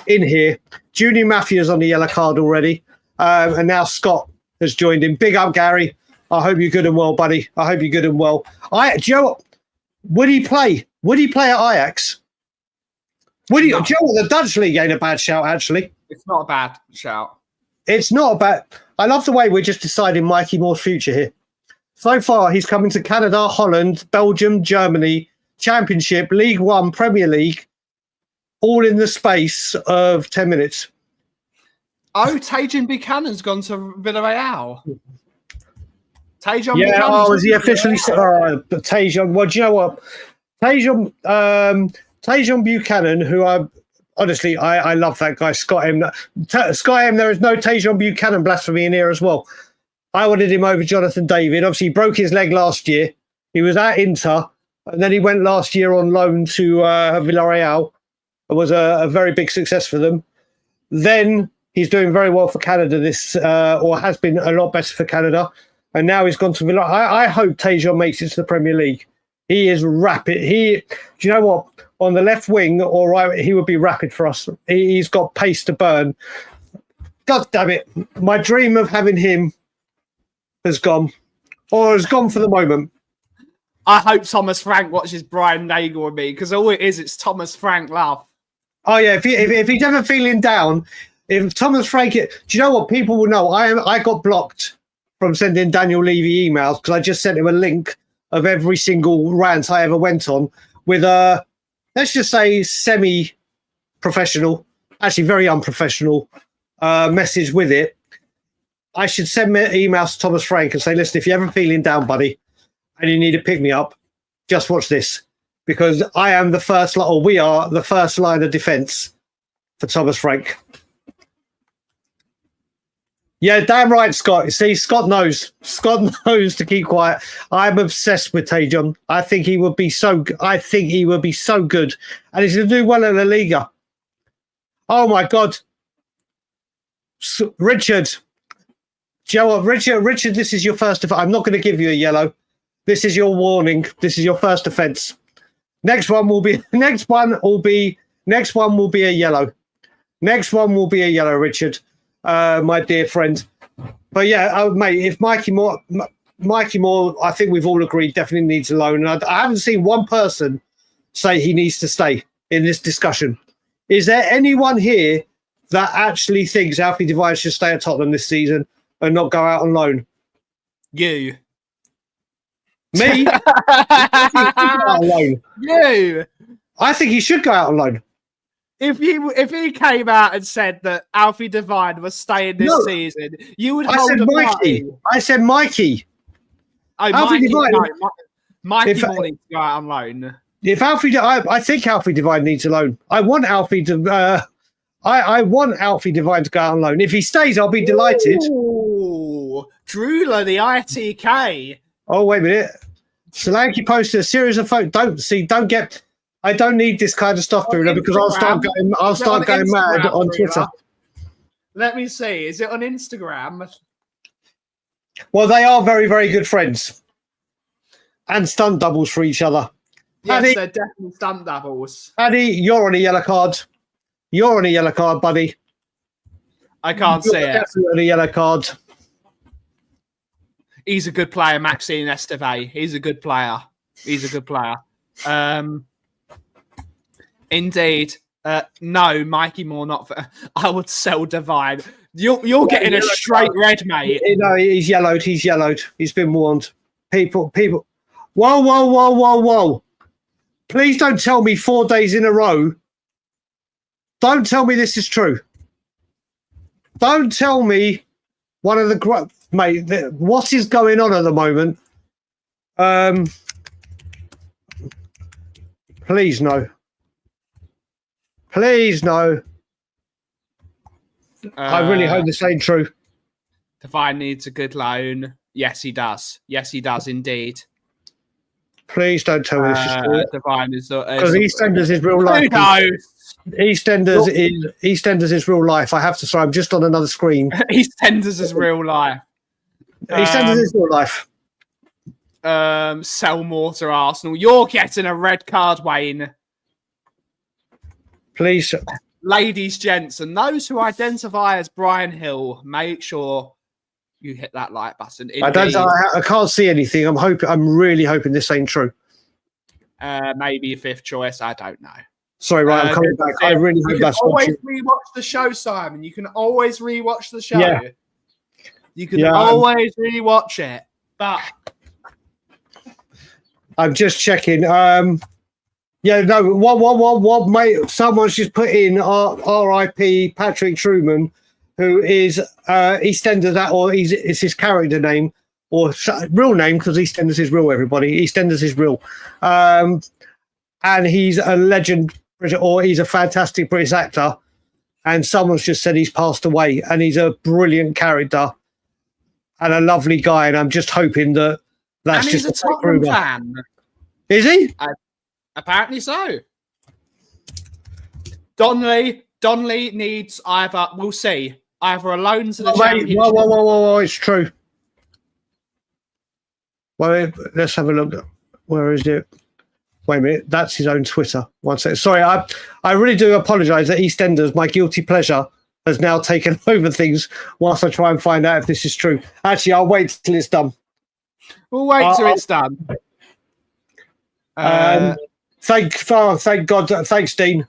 in here. Junior Matthews on the yellow card already. And now Scott has joined him. Big up, Gary. I hope you're good and well, buddy. I hope you're good and well. Do you know what? Would he play? Would he play at Ajax? Would he? No. Do you know what? The Dutch League ain't a bad shout, actually. It's not a bad shout. It's not a bad... I love the way we're just deciding Mikey Moore's future here. So far, he's coming to Canada, Holland, Belgium, Germany, Championship, League One, Premier League, all in the space of 10 minutes. Oh, Tajon Buchanan's gone to Villarreal. Tajon Buchanan. Oh, is he officially... Tajon... Well, do you know what? Tajon Buchanan, who I love that guy, Scott M. Scott M, there is no Tajon Buchanan blasphemy in here as well. I wanted him over Jonathan David. Obviously, he broke his leg last year. He was at Inter, and then he went last year on loan to Villarreal. It was a very big success for them. Then he's doing very well for Canada or has been a lot better for Canada. And now he's gone to Villarreal. I hope Tajon makes it to the Premier League. He is rapid. Do you know what? On the left wing or right, he would be rapid for us. He's got pace to burn. God damn it. My dream of having him has gone. Or has gone for the moment. I hope Thomas Frank watches Brian Nagel with me, because all it is, it's Thomas Frank love. Oh, yeah. If he's ever feeling down, if Thomas Frank... Do you know what? People will know. I got blocked from sending Daniel Levy emails because I just sent him a link of every single rant I ever went on with a, let's just say, semi-professional, actually very unprofessional message with it. I should send emails to Thomas Frank and say, listen, if you're ever feeling down, buddy, and you need to pick me up, just watch this. Because I am the first, or we are the first line of defence for Thomas Frank. Yeah, damn right, Scott. See, Scott knows. Scott knows to keep quiet. I'm obsessed with Tajon. I think he would be so good. And he's going to do well in La Liga. Oh, my God. Richard. Do you know what? Richard, this is your first offence. I'm not going to give you a yellow. This is your warning. This is your first offence. Next one will be a yellow. Next one will be a yellow, Richard. My dear friend. But yeah, mate, if Mikey Moore, I think we've all agreed definitely needs a loan. And I haven't seen one person say he needs to stay in this discussion. Is there anyone here that actually thinks Alfie Divine should stay at Tottenham this season and not go out on loan? You. Me? You. I think he should go out on loan. If he came out and said that Alfie Divine was staying this season, you would hold him. I said Mikey. Oh, Alfie Divine. Mikey Moore needs to go out on loan. If Alfie, I think Alfie Divine needs a loan. I want Alfie to. I want Alfie Divine to go out on loan. If he stays, I'll be delighted. Ooh, Drooler, the ITK. Oh, wait a minute. Solanke posted a series of photos. I don't need this kind of stuff, Drooler, because I'll start going mad on Twitter. Let me see. Is it on Instagram? Well, they are very, very good friends. And stunt doubles for each other. Yes, Paddy, they're definitely stunt doubles. Paddy, you're on a yellow card. You're on a yellow card, buddy. I can't see it. Definitely on a yellow card. He's a good player, Maxime Esteve. He's a good player. Indeed. No, Mikey Moore not for. I would sell Divine. You're getting a straight red, mate. No, he's yellowed. He's been warned. People. Whoa. Please don't tell me 4 days in a row. Don't tell me this is true. Don't tell me one of the mate. What is going on at the moment? Please no. Please no. I really hope this ain't true. Divine needs a good loan. Yes, he does. Yes, he does indeed. Please don't tell me this is true. Divine is because EastEnders is real life. Who knows? EastEnders is real life. I have to say, I'm just on another screen. EastEnders is real life. EastEnders is real life. Sell more to Arsenal. You're getting a red card, Wayne. Please. Ladies, gents, and those who identify as Brian Hill, make sure you hit that like button. I can't see anything. I'm really hoping this ain't true. Maybe a fifth choice. I don't know. Sorry, right, I'm coming back. I really hope that's always rewatch the show, Simon. You can always rewatch the show. Yeah. You can always rewatch it. But I'm just checking. What, mate? Someone's just put in R.I.P. Patrick Truman, who is EastEnders, or it's his character name or real name, because EastEnders is real. Everybody, EastEnders is real, and he's a legend, or he's a fantastic British actor. And someone's just said he's passed away, and he's a brilliant character and a lovely guy. And I'm just hoping that's and just he's a Tottenham fan. Is he? Apparently so. Donnelly needs either. We'll see. Either a loan to the championship. Whoa! It's true. Well, let's have a look. Where is it? Wait a minute. That's his own Twitter. One second. Sorry, I really do apologise that EastEnders, my guilty pleasure, has now taken over things whilst I try and find out if this is true. Actually, I'll wait till it's done. We'll wait till it's done. Thank God. Thanks, Dean.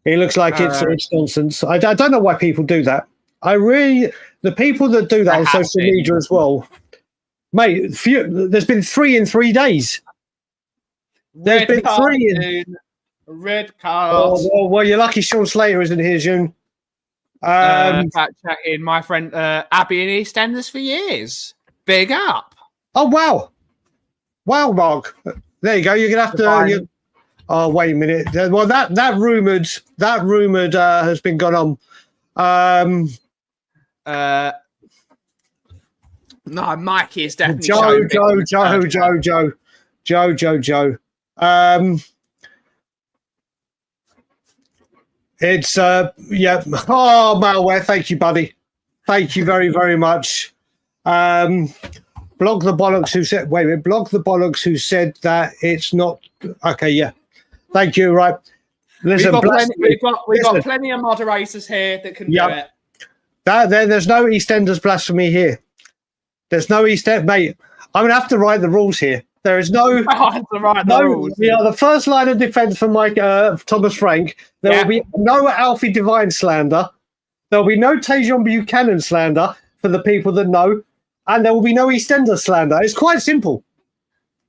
It looks like it's nonsense. I don't know why people do that. The people that do that on social media as well, mate. There's been 3 in 3 days. There's been 3 in red cards. Oh, well, you're lucky Sean Slater isn't here, June. Fact checking, my friend Abby in EastEnders for years. Big up. Oh wow. Wow, Mark. There you go. You're gonna have to. Oh, wait a minute. Well, that rumored has been gone on. No, Mikey is definitely Joe. It's yeah. Oh, malware. Thank you, buddy. Thank you very, very much. Blog the bollocks who said. Wait a minute. Blog the bollocks who said that it's not. Okay, yeah. Thank you. Right. Listen, we've got plenty of moderators here that can do it. There's no EastEnders blasphemy here. There's no EastEnders, mate. I'm gonna have to write the rules here. There is no. Rules. We are the first line of defence for Mike Thomas Frank. There will be no Alfie Divine slander. There will be no Tajon Buchanan slander for the people that know, and there will be no EastEnders slander. It's quite simple.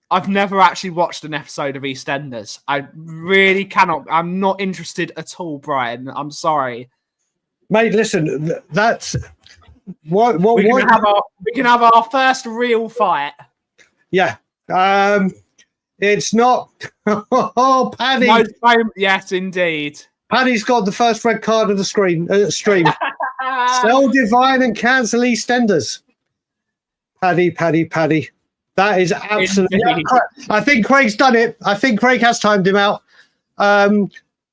I've never actually watched an episode of EastEnders. I really cannot. I'm not interested at all, Brian. I'm sorry. Mate, listen, We can have our first real fight. Yeah. It's not. Oh, Paddy. Yes, indeed. Paddy's got the first red card of the stream. Sell Divine and cancel EastEnders. Paddy. That is absolutely. I think Craig's done it. I think Craig has timed him out.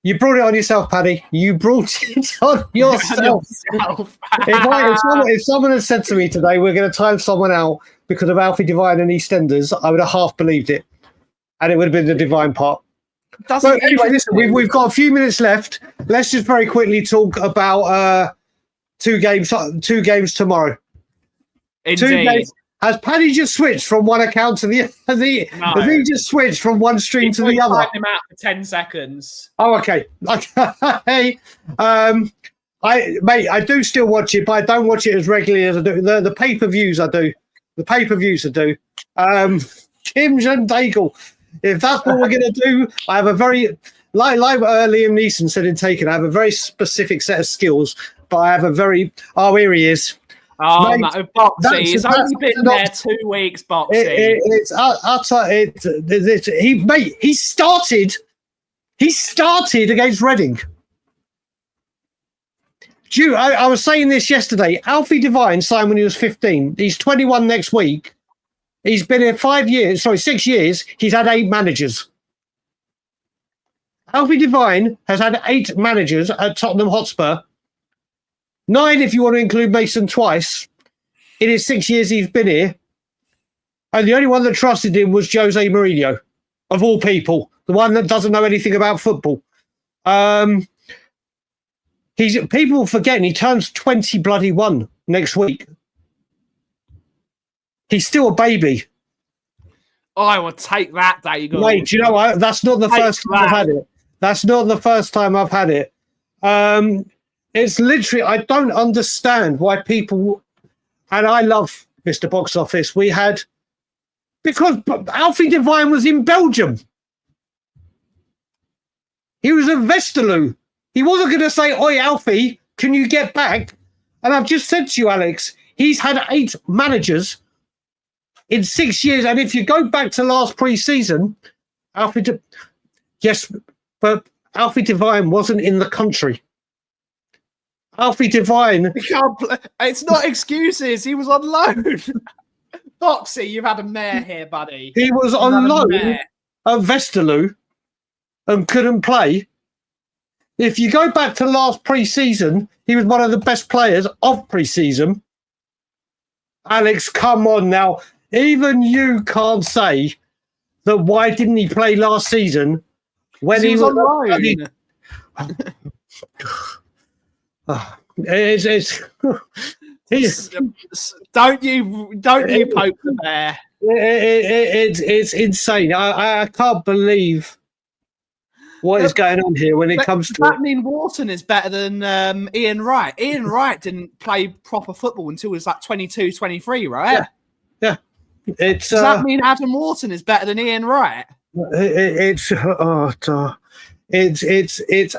You brought it on yourself, Paddy. You brought it on yourself. If someone had said to me today, we're going to time someone out because of Alfie Divine and EastEnders, I would have half believed it. And it would have been the Divine part. So anyway, listen, we've got a few minutes left. Let's just very quickly talk about two games tomorrow. Indeed. 2 games. Has Paddy just switched from one account to the other? Has he just switched from one stream to the other? Him out for 10 seconds. Oh, okay. Hey, I do still watch it, but I don't watch it as regularly as I do. The pay-per-views I do. Kim Daigle. If that's what we're going to do, I have a very, like Liam Neeson said in Taken, I have a very specific set of skills, but I have a very, here he is. Oh, mate, Boxy, he's only been there 2 weeks, Boxy. He started against Reading. I was saying this yesterday. Alfie Divine signed when he was 15. He's 21 next week. He's been here 6 years. He's had 8 managers. Alfie Divine has had 8 managers at Tottenham Hotspur. 9 if you want to include Mason twice. In his 6 years he's been here. And the only one that trusted him was Jose Mourinho, of all people. The one that doesn't know anything about football. People forgetting he turns 21 next week. He's still a baby. I would take that, Daigle. Mate, do you know what? That's not the first time I've had it. That's not the first time I've had it. It's literally, I don't understand why people, and I love Mr. Box Office, because Alfie Divine was in Belgium. He was at Westerlo. He wasn't going to say, "Oi, Alfie, can you get back?" And I've just said to you, Alex, he's had 8 managers in 6 years. And if you go back to last pre-season, but Alfie Divine wasn't in the country. Alfie Divine. It's not excuses. He was on loan. Boxy, you've had a mare here, buddy. He was on loan at Westerlo and couldn't play. If you go back to last pre-season, he was one of the best players of pre-season. Alex, come on now. Even you can't say that why didn't he play last season when he was on loan? Don't you poke the bear. It's insane. I can't believe what is going on here when it comes to. That mean Wharton is better than Ian Wright. Ian Wright didn't play proper football until he was like 22, 23, right? Yeah. Does that mean Adam Wharton is better than Ian Wright? It's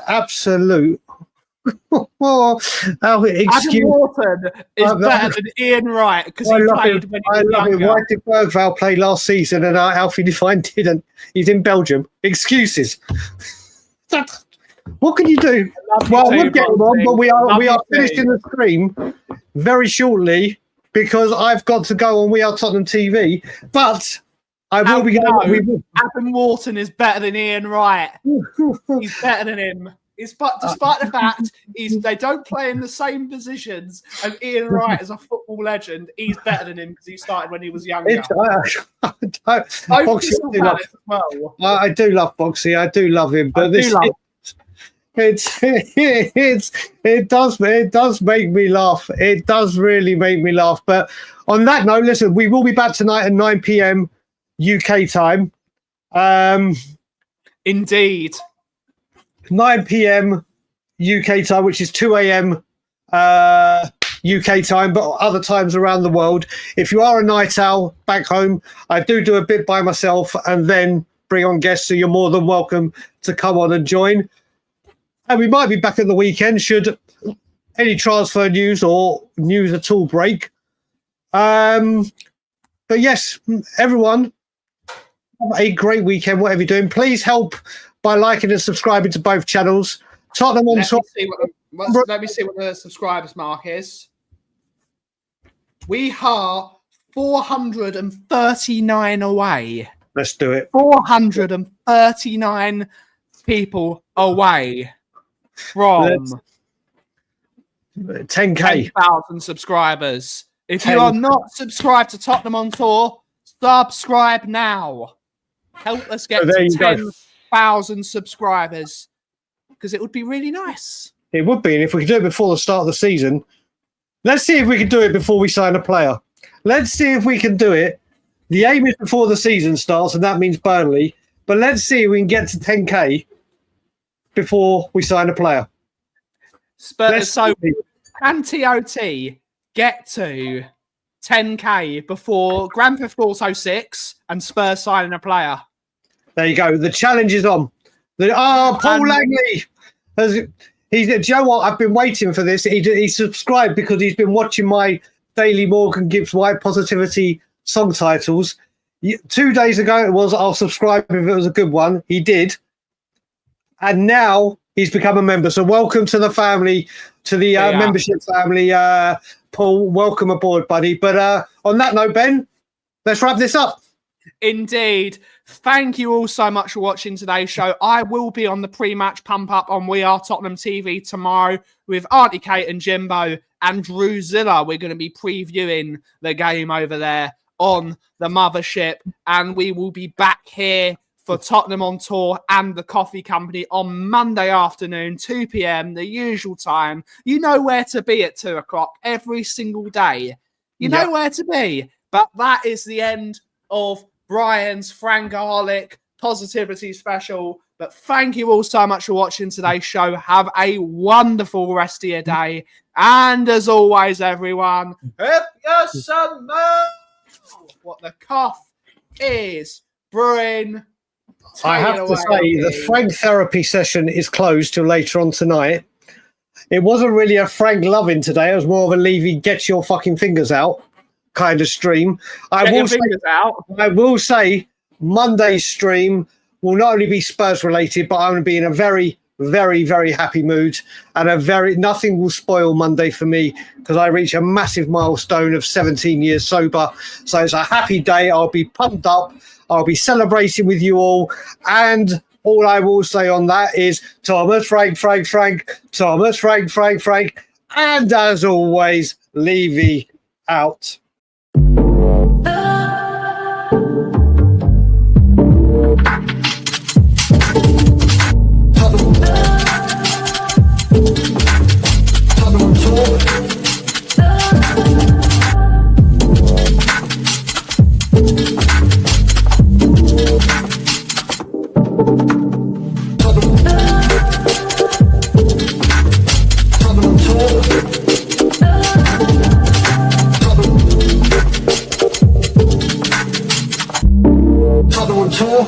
absolute. Adam Wharton is better than Ian Wright because he played when he was younger. Why did Bergvall play last season and Alfie Divine didn't? He's in Belgium. Excuses. What can you do? Well, we'll get on, but we are finishing the stream very shortly because I've got to go on We Are Tottenham TV. But I will be going. Adam Wharton is better than Ian Wright. He's better than him. Despite the fact they don't play in the same positions, and Ian Wright is a football legend, he's better than him because he started when he was younger. I do love Boxy. I do love him, but it does make me laugh. It does really make me laugh. But on that note, listen, we will be back tonight at 9 p.m. UK time. Indeed. 9 p.m. UK time, which is 2 a.m. UK time, but other times around the world. If you are a night owl back home, I do a bit by myself and then bring on guests, so you're more than welcome to come on and join. And we might be back at the weekend should any transfer news or news at all break. But yes, everyone, have a great weekend, whatever you're doing. Please help by liking and subscribing to both channels. Tottenham on top. Let me see what the subscribers mark is. We are 439 away. Let's do it. 439 people away from 10K. 10,000 subscribers. If you are not subscribed to Tottenham on Tour, subscribe now. Help us get to 10,000 subscribers, because it would be really nice. It would be, and if we could do it before the start of the season, let's see if we can do it before we sign a player. Let's see if we can do it. The aim is before the season starts, and that means Burnley. But let's see if we can get to 10K before we sign a player. Spurs, so can TOT get to 10K before Grand Theft Auto 6 and Spurs signing a player? There you go. The challenge is on. Paul Langley. Do you know what? I've been waiting for this. He subscribed because he's been watching my daily Morgan Gibbs White Positivity song titles. 2 days ago it was, I'll subscribe if it was a good one. He did. And now he's become a member. So welcome to the family, to the membership family. Paul, welcome aboard, buddy. But on that note, Ben, let's wrap this up. Indeed. Thank you all so much for watching today's show. I will be on the pre-match pump-up on We Are Tottenham TV tomorrow with Auntie Kate and Jimbo and Drewzilla. We're going to be previewing the game over there on the mothership, and we will be back here for Tottenham on Tour and the Coffee Company on Monday afternoon, 2 p.m, the usual time. You know where to be at 2 o'clock every single day. You know where to be. But that is the end of Brian's Frankaholic Positivity Special. But thank you all so much for watching today's show. Have a wonderful rest of your day. And as always, everyone, if you're summer, what the cough is brewing. I have to say, the Frank therapy session is closed till later on tonight. It wasn't really a Frank loving today. It was more of a Levy get your fucking fingers out kind of stream. I will say Monday's stream will not only be Spurs related, but I'm going to be in a very, very, very happy mood, and nothing will spoil Monday for me because I reach a massive milestone of 17 years sober. So it's a happy day. I'll be pumped up. I'll be celebrating with you all. And all I will say on that is Thomas, Frank, Thomas, Frank. And as always, Levy out. Tottenham Tour.